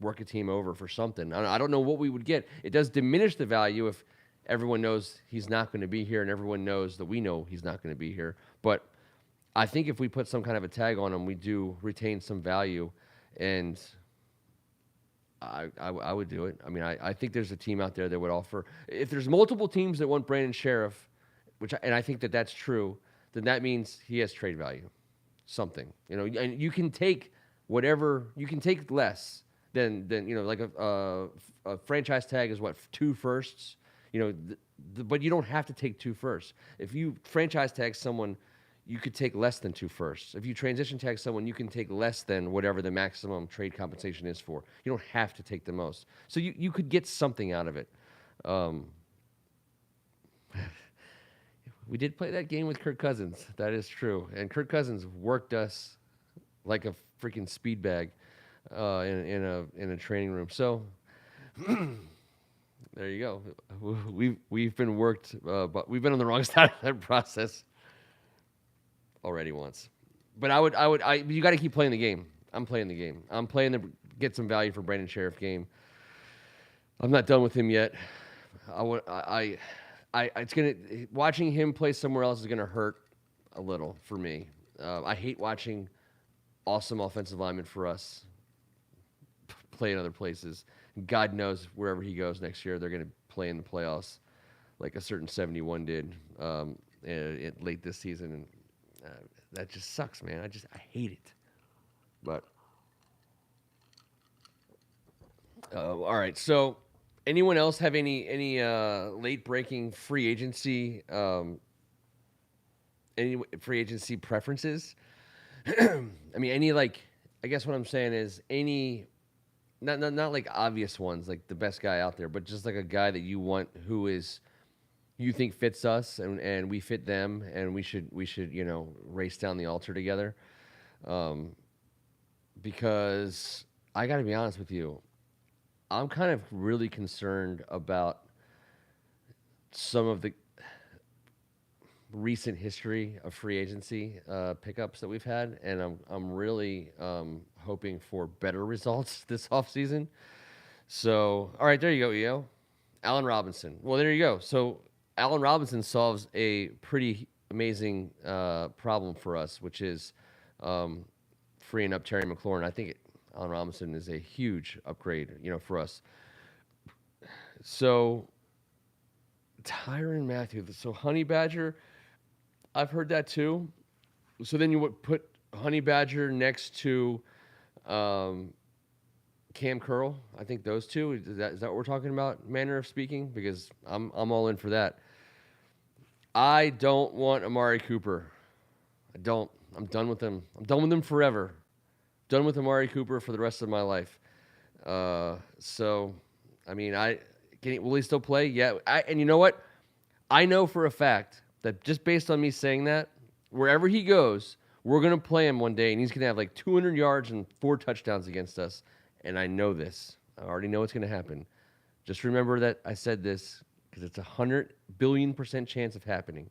work a team over for something. I don't know what we would get. It does diminish the value if everyone knows he's not going to be here and everyone knows that we know he's not going to be here. But I think if we put some kind of a tag on him, we do retain some value, and I would do it. I mean, I think there's a team out there that would offer. If there's multiple teams that want Brandon Sheriff, and I think that's true, then that means he has trade value, something. And you can take whatever, you can take less than like a franchise tag is what, 2 firsts, but you don't have to take 2 firsts. If you franchise tag someone, you could take less than 2 firsts. If you transition tag someone, you can take less than whatever the maximum trade compensation is for. You don't have to take the most. So you could get something out of it. We did play that game with Kirk Cousins. That is true. And Kirk Cousins worked us like a freaking speed bag in a training room. So there you go. We've been worked, but we've been on the wrong side of that process already once. But you got to keep playing the game. I'm playing the game. I'm playing to get some value for Brandon Sheriff game. I'm not done with him yet. Watching him play somewhere else is gonna hurt a little for me. I hate watching awesome offensive linemen for us play in other places. God knows wherever he goes next year, they're gonna play in the playoffs, like a certain 71 did late this season, and that just sucks, man. I hate it. But all right, so. Anyone else have any late breaking free agency any free agency preferences? I mean, I guess what I'm saying is any not like obvious ones, like the best guy out there, but just like a guy that you want who is you think fits us and we fit them, and we should race down the altar together. Because I got to be honest with you, I'm kind of really concerned about some of the recent history of free agency pickups that we've had, and I'm really hoping for better results this offseason. So, all right, there you go, EO. Allen Robinson. Well, there you go. So, Allen Robinson solves a pretty amazing problem for us, which is um, freeing up Terry McLaurin. I think Allen Robinson is a huge upgrade, for us. So, Tyrann Matthew. So, Honey Badger, I've heard that too. So then you would put Honey Badger next to um, Cam Curl. I think those two. Is that what we're talking about? Manner of speaking, because I'm all in for that. I don't want Amari Cooper. I don't. I'm done with him. I'm done with him forever. Done with Amari Cooper for the rest of my life. So, I mean, will he still play? Yeah. And you know what? I know for a fact that just based on me saying that, wherever he goes, we're going to play him one day, and he's going to have like 200 yards and 4 touchdowns against us. And I know this. I already know it's going to happen. Just remember that I said this because it's 100 billion% chance of happening.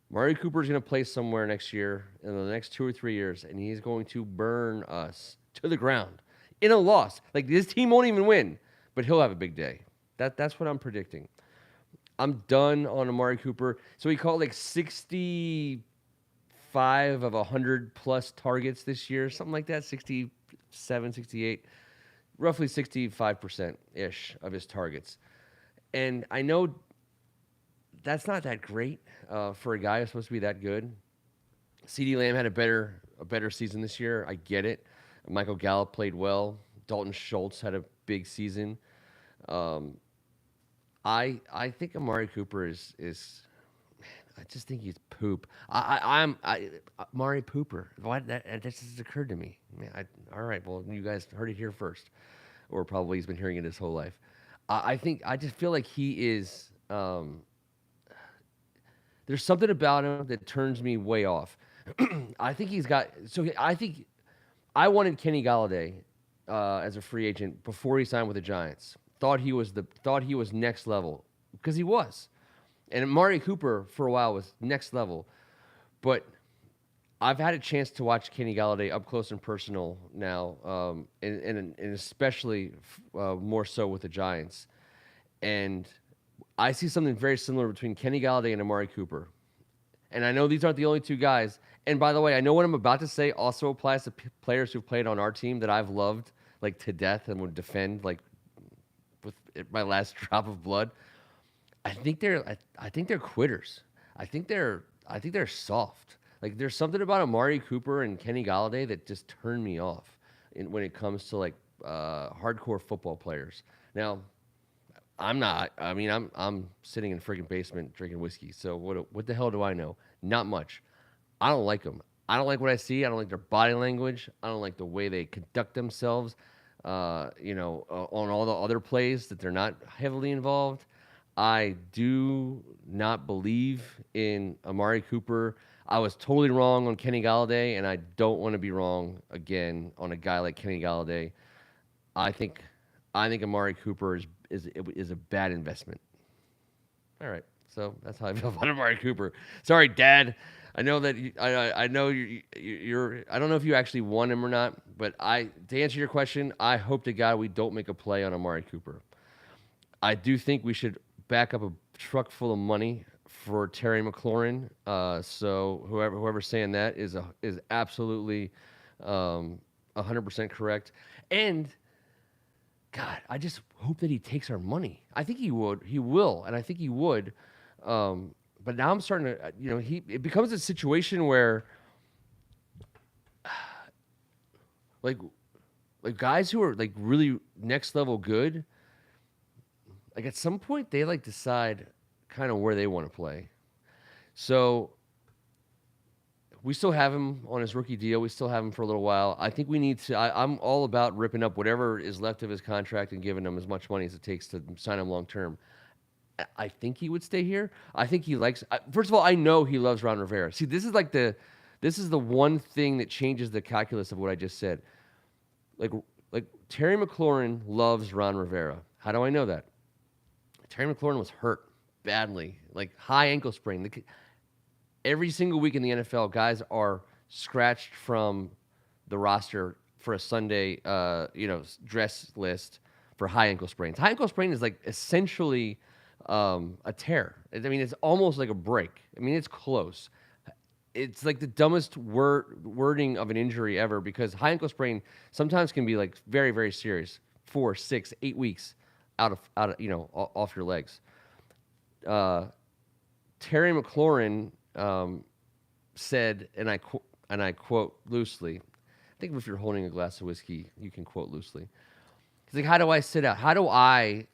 Mari Cooper is going to play somewhere next year, in the next 2 or 3 years, and he's going to burn us to the ground in a loss. Like, this team won't even win, but he'll have a big day. That's what I'm predicting. I'm done on Amari Cooper. So he caught like 65 of 100 plus targets this year, something like that, 67, 68, roughly 65%-ish of his targets. And I know that's not that great for a guy who's supposed to be that good. CeeDee Lamb had a better season this year. I get it. Michael Gallup played well. Dalton Schultz had a big season. I think Amari Cooper is I just think he's poop. I'm Amari Pooper. Why that just occurred to me. Man, all right, well, you guys heard it here first, or probably he's been hearing it his whole life. I just feel like he is. There's something about him that turns me way off. I think he's got. So I think I wanted Kenny Galladay as a free agent before he signed with the Giants. Thought he was next level because he was, and Amari Cooper for a while was next level, but I've had a chance to watch Kenny Galladay up close and personal now, and especially more so with the Giants, and I see something very similar between Kenny Galladay and Amari Cooper, and I know these aren't the only two guys. And by the way, I know what I'm about to say also applies to players who've played on our team that I've loved like to death and would defend like with my last drop of blood. I think they're quitters. I think they're soft. Like there's something about Amari Cooper and Kenny Galladay that just turned me off when it comes to like hardcore football players. Now, I'm not. I mean, I'm sitting in a freaking basement drinking whiskey. So what the hell do I know? Not much. I don't like them. I don't like what I see. I don't like their body language. I don't like the way they conduct themselves. On all the other plays that they're not heavily involved. I do not believe in Amari Cooper. I was totally wrong on Kenny Galladay, and I don't want to be wrong again on a guy like Kenny Galladay. I think Amari Cooper is a bad investment. All right, so that's how I feel about Amari Cooper. Sorry, Dad. I know that I know you're. I don't know if you actually won him or not, but to answer your question, I hope to God we don't make a play on Amari Cooper. I do think we should back up a truck full of money for Terry McLaurin. So whoever's saying that is absolutely 100% correct. And God, I just hope that he takes our money. I think he would. He will, and I think he would. But now I'm starting to, it becomes a situation where, like guys who are like really next level good, like at some point they like decide kind of where they want to play. So we still have him on his rookie deal. We still have him for a little while. I think we need to. I'm all about ripping up whatever is left of his contract and giving him as much money as it takes to sign him long term. I think he would stay here. I think he likes. First of all, I know he loves Ron Rivera. See, this is the one thing that changes the calculus of what I just said. Like Terry McLaurin loves Ron Rivera. How do I know that? Terry McLaurin was hurt badly, like high ankle sprain. Every single week in the NFL, guys are scratched from the roster for a Sunday, dress list for high ankle sprains. High ankle sprain is like essentially a tear. I mean, it's almost like a break. I mean, it's close. It's like the dumbest wording of an injury ever because high ankle sprain sometimes can be like very, very serious. 4, 6, 8 weeks out of off your legs. Terry McLaurin said, and I quote loosely. I think if you're holding a glass of whiskey, you can quote loosely. He's like, "How do I sit out? How do I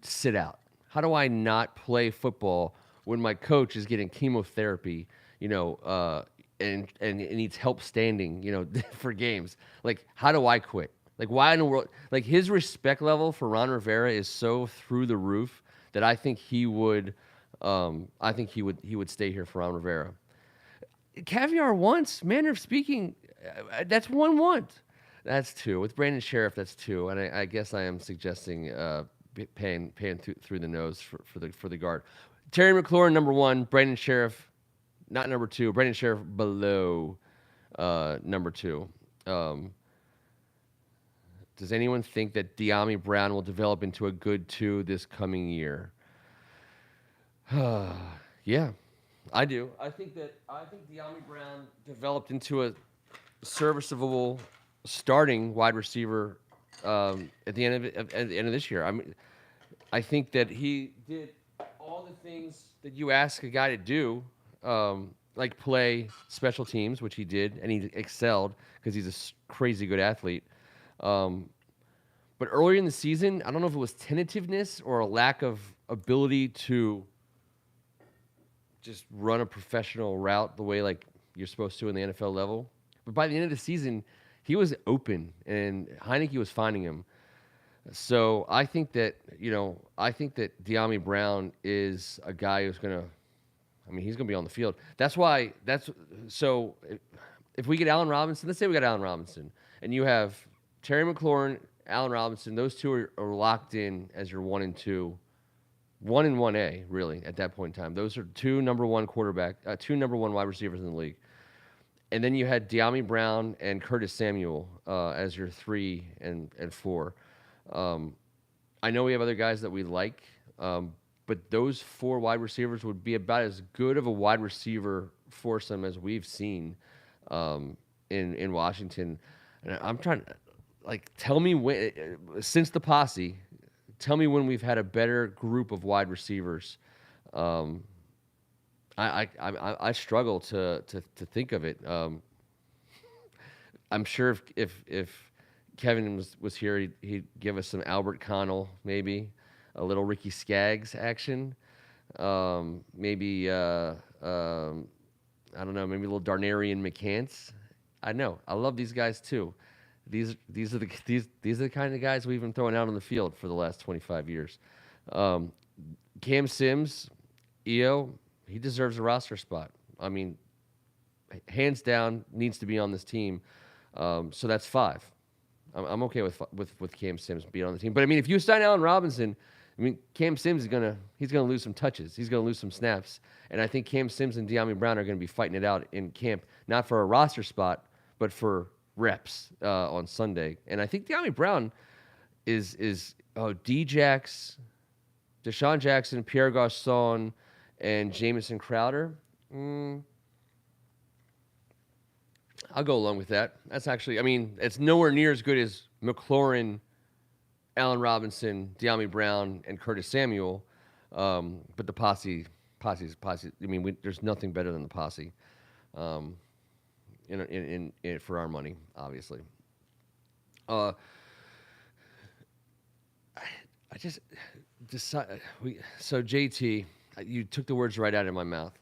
sit out? How do I not play football when my coach is getting chemotherapy, and needs help standing, for games? Like, how do I quit? Like, why in the world? Like, his respect level for Ron Rivera is so through the roof that I think he would, he would stay here for Ron Rivera. Caviar once, manner of speaking, that's one want. That's two. With Brandon Sheriff, that's two. And I guess I am suggesting paying through the nose for the guard. Terry McLaurin, number one. Brandon Sheriff, not number two. Brandon Sheriff below number two. Does anyone think that De'Ami Brown will develop into a good two this coming year? Yeah, I do. I think De'Ami Brown developed into a serviceable starting wide receiver at the end of this year. I think that he did all the things that you ask a guy to do, like play special teams, which he did, and he excelled because he's a crazy good athlete. But earlier in the season, I don't know if it was tentativeness or a lack of ability to just run a professional route the way like you're supposed to in the NFL level. But by the end of the season, he was open, and Heineke was finding him. So I think that De'Ami Brown is a guy who's he's gonna be on the field. So if we get Allen Robinson, let's say we got Allen Robinson, and you have Terry McLaurin, Allen Robinson, those two are locked in as your 1 and 2. 1 and 1A, really, at that point in time. Those are two number one wide receivers in the league. And then you had De'Ami Brown and Curtis Samuel as your 3 and 4. I know we have other guys that we like, but those 4 wide receivers would be about as good of a wide receiver foursome as we've seen in Washington. And I'm trying to, tell me when, since the posse, tell me when we've had a better group of wide receivers. I struggle to think of it. I'm sure if Kevin was here, he'd give us some Albert Connell, maybe a little Ricky Skaggs action. Maybe I don't know, maybe a little Darnarian McCants. I know, I love these guys too. These are the kind of guys we've been throwing out on the field for the last 25 years. Cam Sims, EO, he deserves a roster spot. I mean, hands down, needs to be on this team. So that's 5. I'm okay with Cam Sims being on the team. But I mean, if you sign Allen Robinson, Cam Sims he's gonna lose some touches. He's gonna lose some snaps. And I think Cam Sims and De'Ami Brown are gonna be fighting it out in camp, not for a roster spot, but for reps on Sunday. And I think De'Ami Brown is Djax, Deshaun Jackson, Pierre Garçon, and Jamison Crowder. I'll go along with that. That's actually, it's nowhere near as good as McLaurin, Allen Robinson, De'Ami Brown, and Curtis Samuel. But the posse's posse. There's nothing better than the posse. In for our money, obviously. I just decided so JT, you took the words right out of my mouth.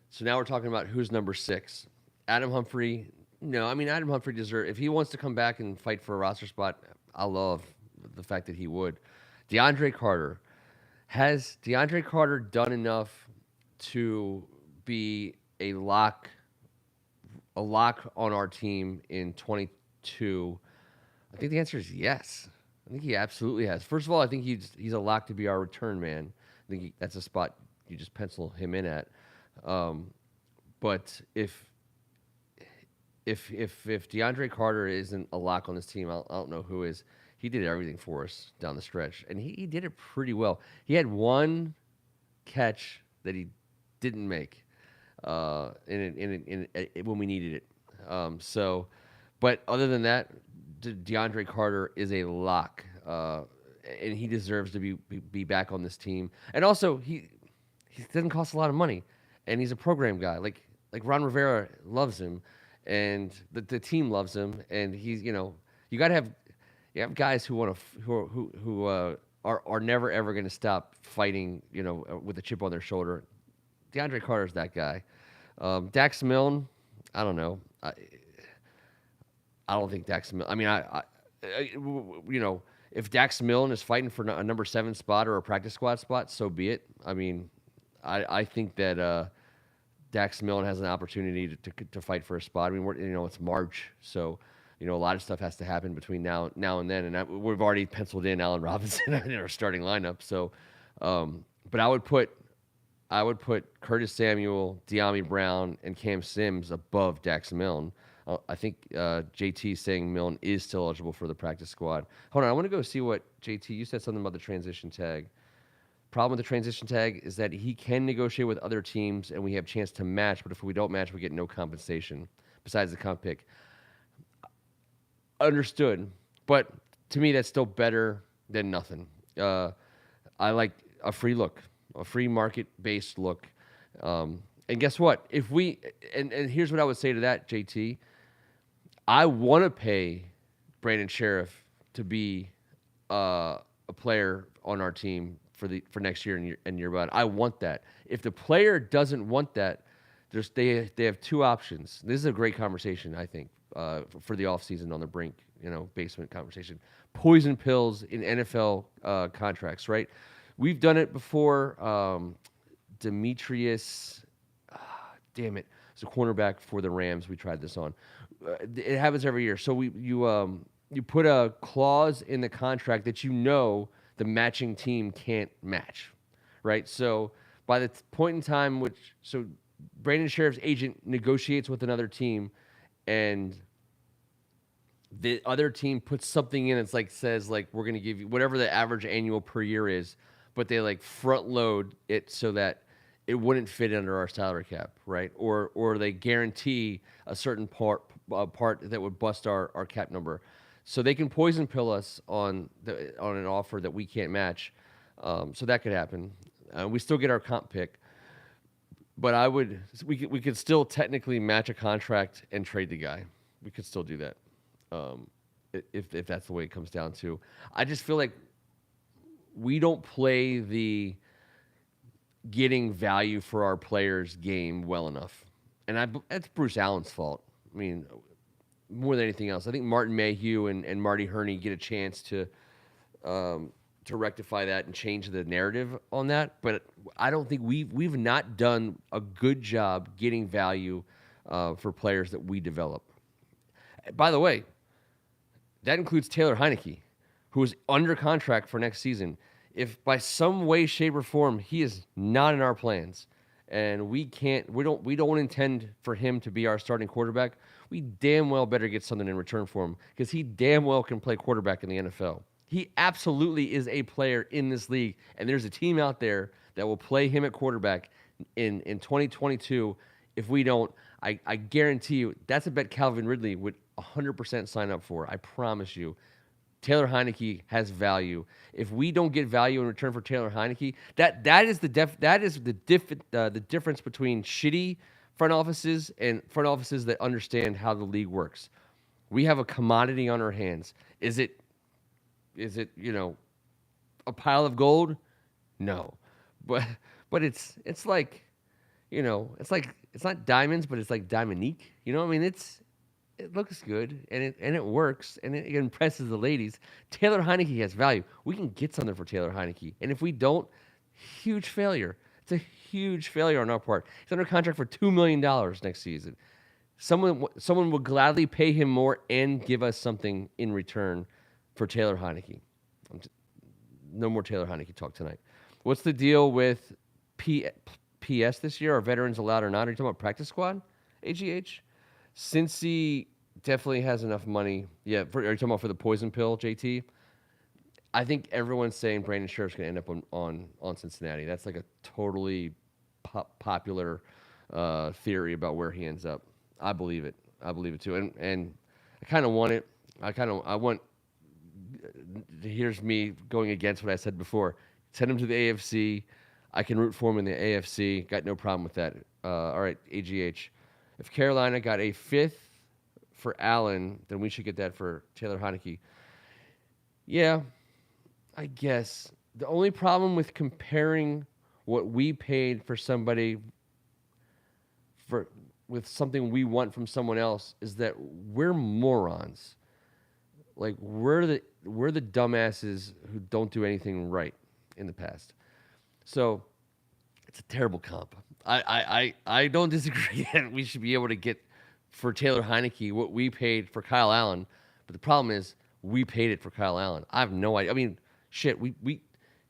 So now we're talking about who's number 6. Adam Humphrey. No, Adam Humphrey deserves, if he wants to come back and fight for a roster spot, I love the fact that he would. DeAndre Carter. Has DeAndre Carter done enough to be a lock on our team in 22? I think the answer is yes. I think he absolutely has. First of all, I think he's a lock to be our return man. I think that's a spot you just pencil him in at. But if DeAndre Carter isn't a lock on this team, I don't know who is. he did everything for us down the stretch, and he did it pretty well. He had one catch that he didn't make when we needed it. But other than that, DeAndre Carter is a lock, and he deserves to be back on this team. And also, he doesn't cost a lot of money, and he's a program guy. Like Ron Rivera loves him, and the team loves him, and he's you got to have guys who want to who are never ever going to stop fighting with a chip on their shoulder. DeAndre Carter's that guy. Dax Milne, I don't know. I don't think Dax Milne. I mean, if Dax Milne is fighting for a number 7 spot or a practice squad spot, so be it. I mean, I think that Dax Milne has an opportunity to fight for a spot. I mean, it's March, so a lot of stuff has to happen between now and then, and we've already penciled in Allen Robinson in our starting lineup. So, but I would put Curtis Samuel, De'Ami Brown, and Cam Sims above Dax Milne. I think JT saying Milne is still eligible for the practice squad. Hold on, I want to go see what JT. You said something about the transition tag. Problem with the transition tag is that he can negotiate with other teams, and we have a chance to match. But if we don't match, we get no compensation besides the comp pick. Understood, but to me, that's still better than nothing. I like a free look, a free market-based look. And guess what? If we and here's what I would say to that, JT. I want to pay Brandon Sheriff to be a player on our team for next year and year about. I want that. If the player doesn't want that, they have two options. This is a great conversation, I think, for the offseason on the Brink, basement conversation. Poison pills in NFL contracts, right? We've done it before. Demetrius, damn it, it's a cornerback for the Rams. We tried this on. It happens every year. So you put a clause in the contract that the matching team can't match, right? So by the point in time so Brandon Sheriff's agent negotiates with another team, and the other team puts something in. It's says we're going to give you whatever the average annual per year is, but they front load it so that it wouldn't fit under our salary cap, right? Or they guarantee a certain part that would bust our cap number, so they can poison pill us on an offer that we can't match. So that could happen. We still get our comp pick, but we could still technically match a contract and trade the guy. We could still do that, if that's the way it comes down to. I just feel like we don't play the getting value for our players game well enough, and that's Bruce Allen's fault. I mean, more than anything else, I think Martin Mayhew and Marty Herney get a chance to rectify that and change the narrative on that. But I don't think we've not done a good job getting value for players that we develop. By the way, that includes Taylor Heineke, who is under contract for next season. If by some way, shape, or form he is not in our plans, and we don't intend for him to be our starting quarterback, we damn well better get something in return for him, because he damn well can play quarterback in the NFL. He absolutely is a player in this league, and there's a team out there that will play him at quarterback in 2022. If we don't, I guarantee you that's a bet Calvin Ridley would 100% sign up for. I promise you. Taylor Heineke has value. If we don't get value in return for Taylor Heineke, that is the difference between shitty front offices and front offices that understand how the league works. We have a commodity on our hands. Is it a pile of gold? No, but it's like it's not diamonds, but it's like diamondique. I mean, it looks good, and it works, and it impresses the ladies. Taylor Heineke has value. We can get something for Taylor Heineke, and if we don't, huge failure. It's a huge failure on our part. He's under contract for $2 million next season. Someone will gladly pay him more and give us something in return for Taylor Heineke. No more Taylor Heineke talk tonight. What's the deal with PS this year? Are veterans allowed or not? Are you talking about practice squad? AGH? Cincy definitely has enough money. Yeah, are you talking about for the poison pill, JT? I think everyone's saying Brandon Scherf's going to end up on Cincinnati. That's like a totally popular theory about where he ends up. I believe it. I believe it too. And I kind of want it. I want. Here's me going against what I said before. Send him to the AFC. I can root for him in the AFC. Got no problem with that. All right, AGH. If Carolina got a fifth for Allen, then we should get that for Taylor Heineke. Yeah, I guess. The only problem with comparing what we paid for somebody for with something we want from someone else is that we're morons. Like we're the dumbasses who don't do anything right in the past. So it's a terrible comp. I don't disagree that we should be able to get for Taylor Heineke what we paid for Kyle Allen, but the problem is we paid it for Kyle Allen. I have no idea. I mean, shit, we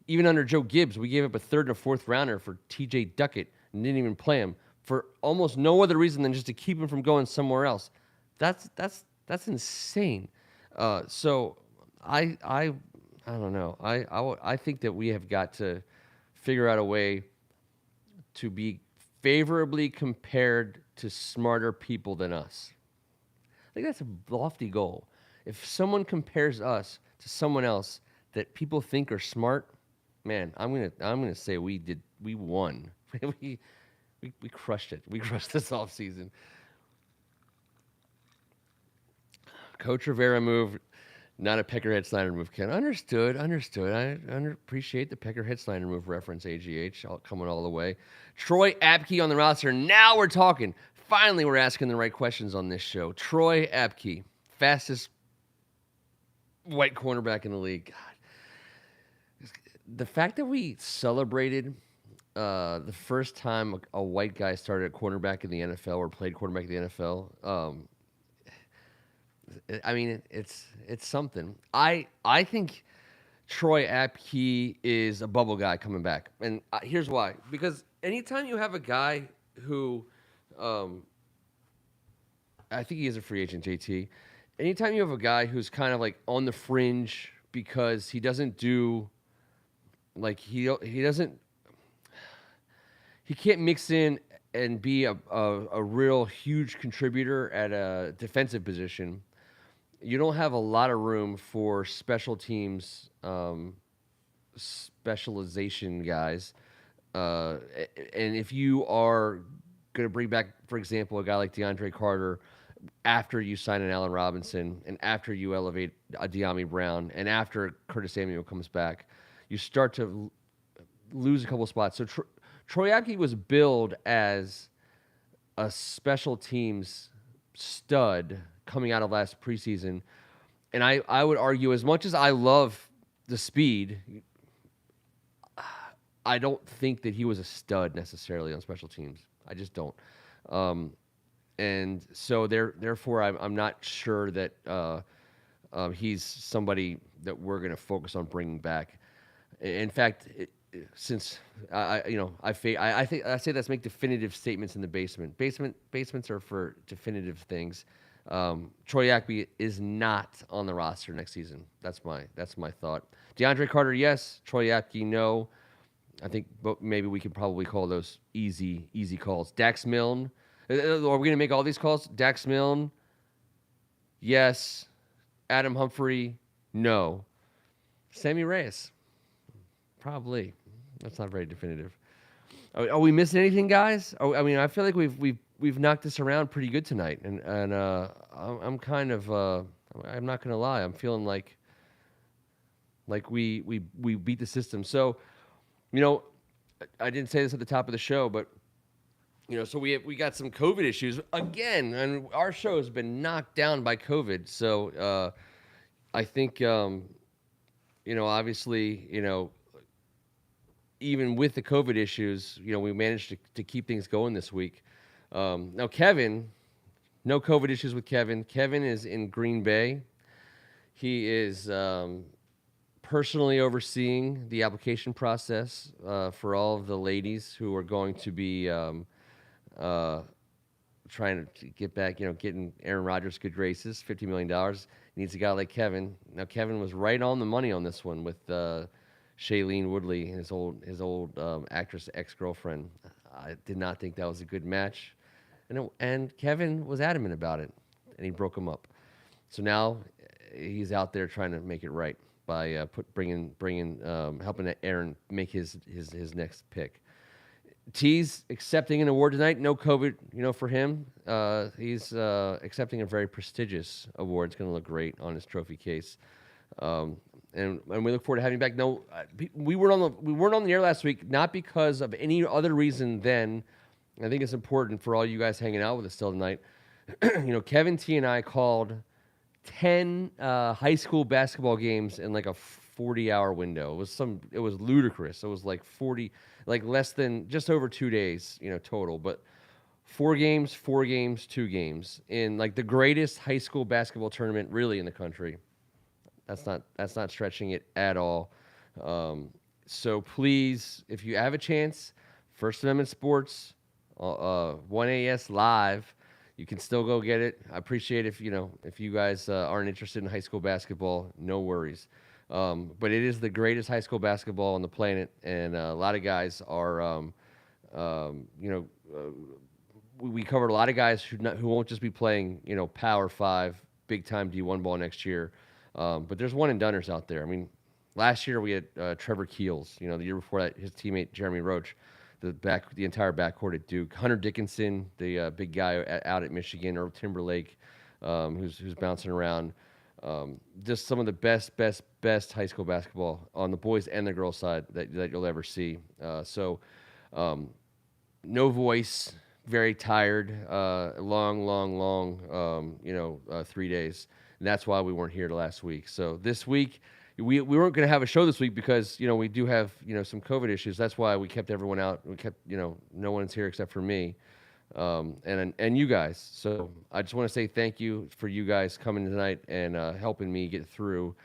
even under Joe Gibbs, we gave up a third and a fourth rounder for TJ Duckett and didn't even play him for almost no other reason than just to keep him from going somewhere else. That's insane. So I don't know. I think that we have got to figure out a way to be favorably compared to smarter people than us. I think that's a lofty goal. If someone compares us to someone else that people think are smart, man, I'm gonna say we won. we crushed it. We crushed this offseason. Coach Rivera move, not a Peckerhead Snyder move, Ken. Understood. I appreciate the Peckerhead Snyder move reference, AGH, coming all the way. Troy Apke on the roster. Now we're talking. Finally, we're asking the right questions on this show. Troy Apke, fastest white cornerback in the league. God. The fact that we celebrated the first time a white guy started at cornerback in the NFL or played quarterback in the NFL, I mean, it's something. I think Troy Apke is a bubble guy coming back, and here's why. Because anytime you have a guy who, I think he is a free agent, JT. Anytime you have a guy who's kind of like on the fringe because he doesn't do, like he doesn't, he can't mix in and be a real huge contributor at a defensive position. You don't have a lot of room for special teams specialization guys. And if you are going to bring back, for example, a guy like DeAndre Carter after you sign an Allen Robinson and after you elevate a De'Ami Brown and after Curtis Samuel comes back, you start to lose a couple of spots. So Troy Apke was billed as a special teams stud coming out of last preseason. And I would argue, as much as I love the speed, I don't think that he was a stud necessarily on special teams. I just don't. And so therefore, I'm not sure that he's somebody that we're going to focus on bringing back. In fact, since I think I say let's make definitive statements in the basement. Basements are for definitive things. Troy Apke is not on the roster next season. That's my thought. DeAndre Carter, yes. Troy Apke, no. I think maybe we could probably call those easy calls. Dax Milne, are we going to make all these calls? Dax Milne, yes. Adam Humphrey, no. Sammy Reyes, probably. That's not very definitive. Are we missing anything, guys? I mean, I feel like we've knocked this around pretty good tonight, and I'm kind of I'm not gonna lie, I'm feeling like we beat the system. So, I didn't say this at the top of the show, but so we got some COVID issues again, and our show has been knocked down by COVID. So I think obviously even with the COVID issues, we managed to keep things going this week. Now, Kevin, no COVID issues with Kevin. Kevin is in Green Bay. He is personally overseeing the application process for all of the ladies who are going to be trying to get back, getting Aaron Rodgers good graces, $50 million. Needs a guy like Kevin. Now Kevin was right on the money on this one with Shailene Woodley, his old actress ex-girlfriend. I did not think that was a good match, and Kevin was adamant about it, and he broke him up. So now he's out there trying to make it right by helping Aaron make his next pick. T's accepting an award tonight. No COVID, for him. He's accepting a very prestigious award. It's going to look great on his trophy case. And we look forward to having you back. No, we weren't on the air last week, not because of any other reason than I think it's important for all you guys hanging out with us still tonight. Kevin T and I called 10 high school basketball games in like a 40-hour window. It was ludicrous. It was like 40, like less than just over 2 days, total. But 4 games, 2 games in like the greatest high school basketball tournament really in the country. That's not stretching it at all. So please, if you have a chance, First Amendment Sports, 1AS Live, you can still go get it. I appreciate if you guys aren't interested in high school basketball, no worries. But it is the greatest high school basketball on the planet, and a lot of guys are, we covered a lot of guys who won't just be playing, Power 5, big-time D1 ball next year. But there's one-and-doneers out there. I mean, last year we had Trevor Keels. The year before that, his teammate Jeremy Roach. The entire backcourt at Duke. Hunter Dickinson, the big guy out at Michigan, or Timberlake, who's bouncing around. Just some of the best high school basketball on the boys and the girls side that you'll ever see. No voice, very tired, long, 3 days. And that's why we weren't here last week. So this week, we weren't going to have a show this week because, we do have, some COVID issues. That's why we kept everyone out. We kept, no one's here except for me and you guys. So I just want to say thank you for you guys coming tonight and helping me get through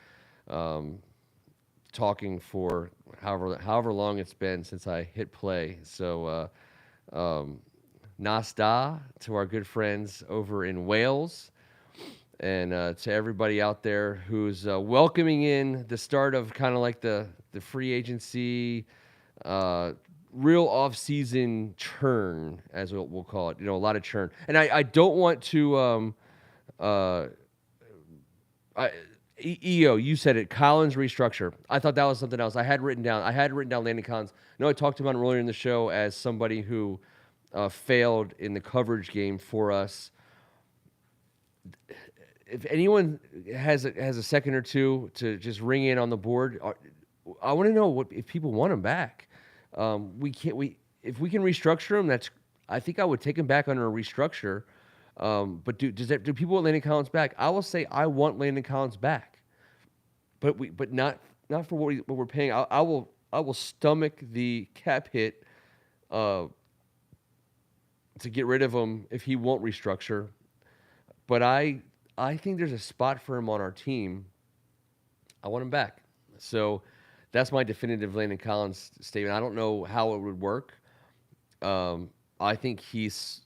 talking for however long it's been since I hit play. So Nasta to our good friends over in Wales. And to everybody out there who's welcoming in the start of kind of like the free agency, real off-season churn, as we'll call it. A lot of churn. And I don't want to EO, you said it, Collins restructure. I thought that was something else. I had written down Landon Collins. I talked about him earlier in the show as somebody who failed in the coverage game for us. If anyone has a second or two to just ring in on the board, I want to know if people want him back. If we can restructure him, I think I would take him back under a restructure. But do people want Landon Collins back? I will say I want Landon Collins back, but not for what we're paying. I will stomach the cap hit to get rid of him if he won't restructure. But I think there's a spot for him on our team. I want him back. So that's my definitive Landon Collins statement. I don't know how it would work. I think and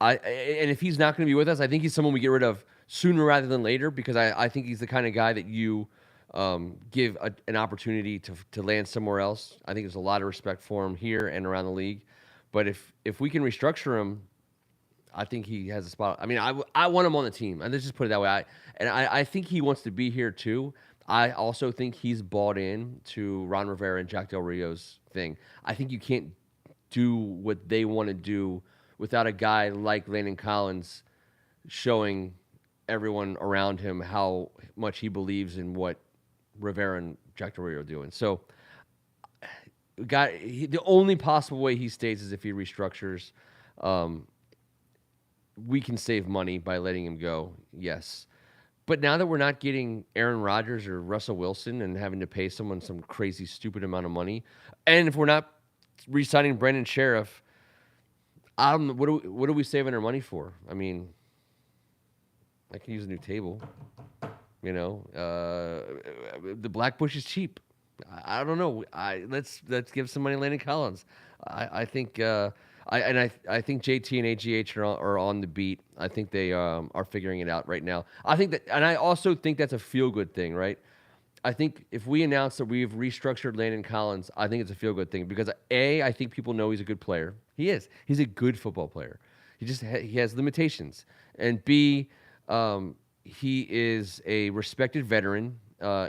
if he's not going to be with us, I think he's someone we get rid of sooner rather than later because I think he's the kind of guy that you give an opportunity to land somewhere else. I think there's a lot of respect for him here and around the league. But if we can restructure him, I think he has a spot. I mean, I want him on the team. And let's just put it that way. I think he wants to be here too. I also think he's bought in to Ron Rivera and Jack Del Rio's thing. I think you can't do what they want to do without a guy like Landon Collins showing everyone around him how much he believes in what Rivera and Jack Del Rio are doing. So, the only possible way he stays is if he restructures. We can save money by letting him go, yes. But now that we're not getting Aaron Rodgers or Russell Wilson and having to pay someone some crazy, stupid amount of money, and if we're not re-signing Brandon Sheriff, what are we saving our money for? I mean, I can use a new table. The Blackbush is cheap. I don't know. Let's give some money to Landon Collins. I think I think JT and AGH are on the beat. I think they are figuring it out right now. I think that, and I also think that's a feel good thing, right? I think if we announce that we've restructured Landon Collins, I think it's a feel good thing because A, I think people know he's a good player. He is. He's a good football player. He has limitations, and B, he is a respected veteran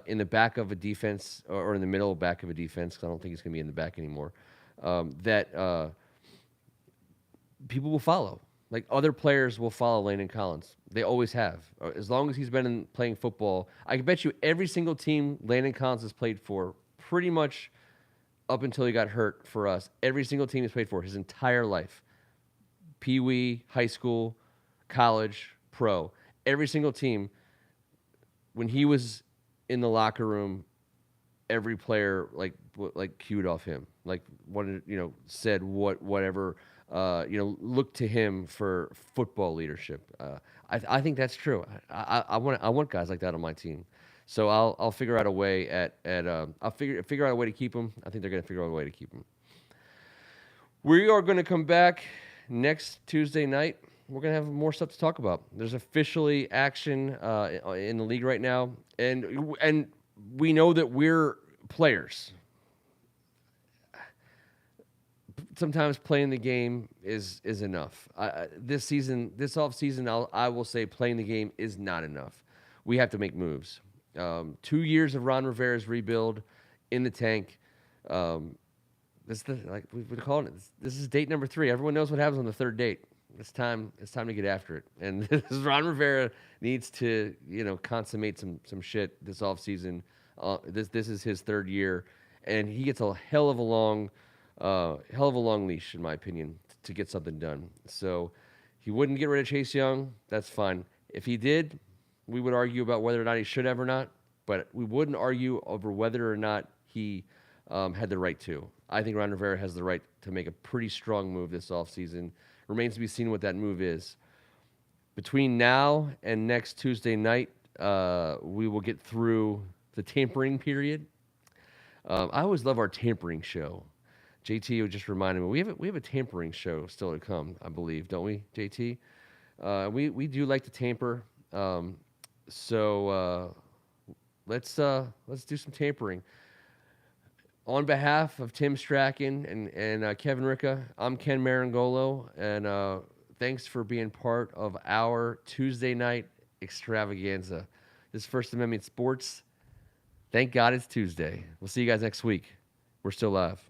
in the back of a defense or in the middle back of a defense. Because I don't think he's going to be in the back anymore. That people will follow. Like other players will follow Landon Collins. They always have. As long as he's been playing football, I can bet you every single team Landon Collins has played for, pretty much up until he got hurt for us, every single team he's played for his entire life, Pee Wee, high school, college, pro, every single team, when he was in the locker room, every player like cued off him, like wanted, said whatever. Look to him for football leadership. I think that's true. I want guys like that on my team. So I'll figure out a way I'll figure out a way to keep him. I think they're going to figure out a way to keep him. We are going to come back next Tuesday night. We're going to have more stuff to talk about. There's officially action in the league right now, and we know that we're players. Sometimes playing the game is enough. This offseason, I will say playing the game is not enough. We have to make moves. 2 years of Ron Rivera's rebuild in the tank. This we've calling it. This is date number 3. Everyone knows what happens on the third date. It's time to get after it. And Ron Rivera needs to consummate some shit this offseason. This is his 3rd year, and he gets a hell of a long leash, in my opinion, to get something done. So he wouldn't get rid of Chase Young. That's fine. If he did, we would argue about whether or not he should have or not, but we wouldn't argue over whether or not he had the right to. I think Ron Rivera has the right to make a pretty strong move this offseason. Remains to be seen what that move is. Between now and next Tuesday night, we will get through the tampering period. I always love our tampering show. JT just reminded me we have a tampering show still to come, I believe, don't we, JT? We do like to tamper, so let's do some tampering. On behalf of Tim Strachan and Kevin Ricca, I'm Ken Marangolo, and thanks for being part of our Tuesday night extravaganza. This is First Amendment Sports. Thank God it's Tuesday. We'll see you guys next week. We're still live.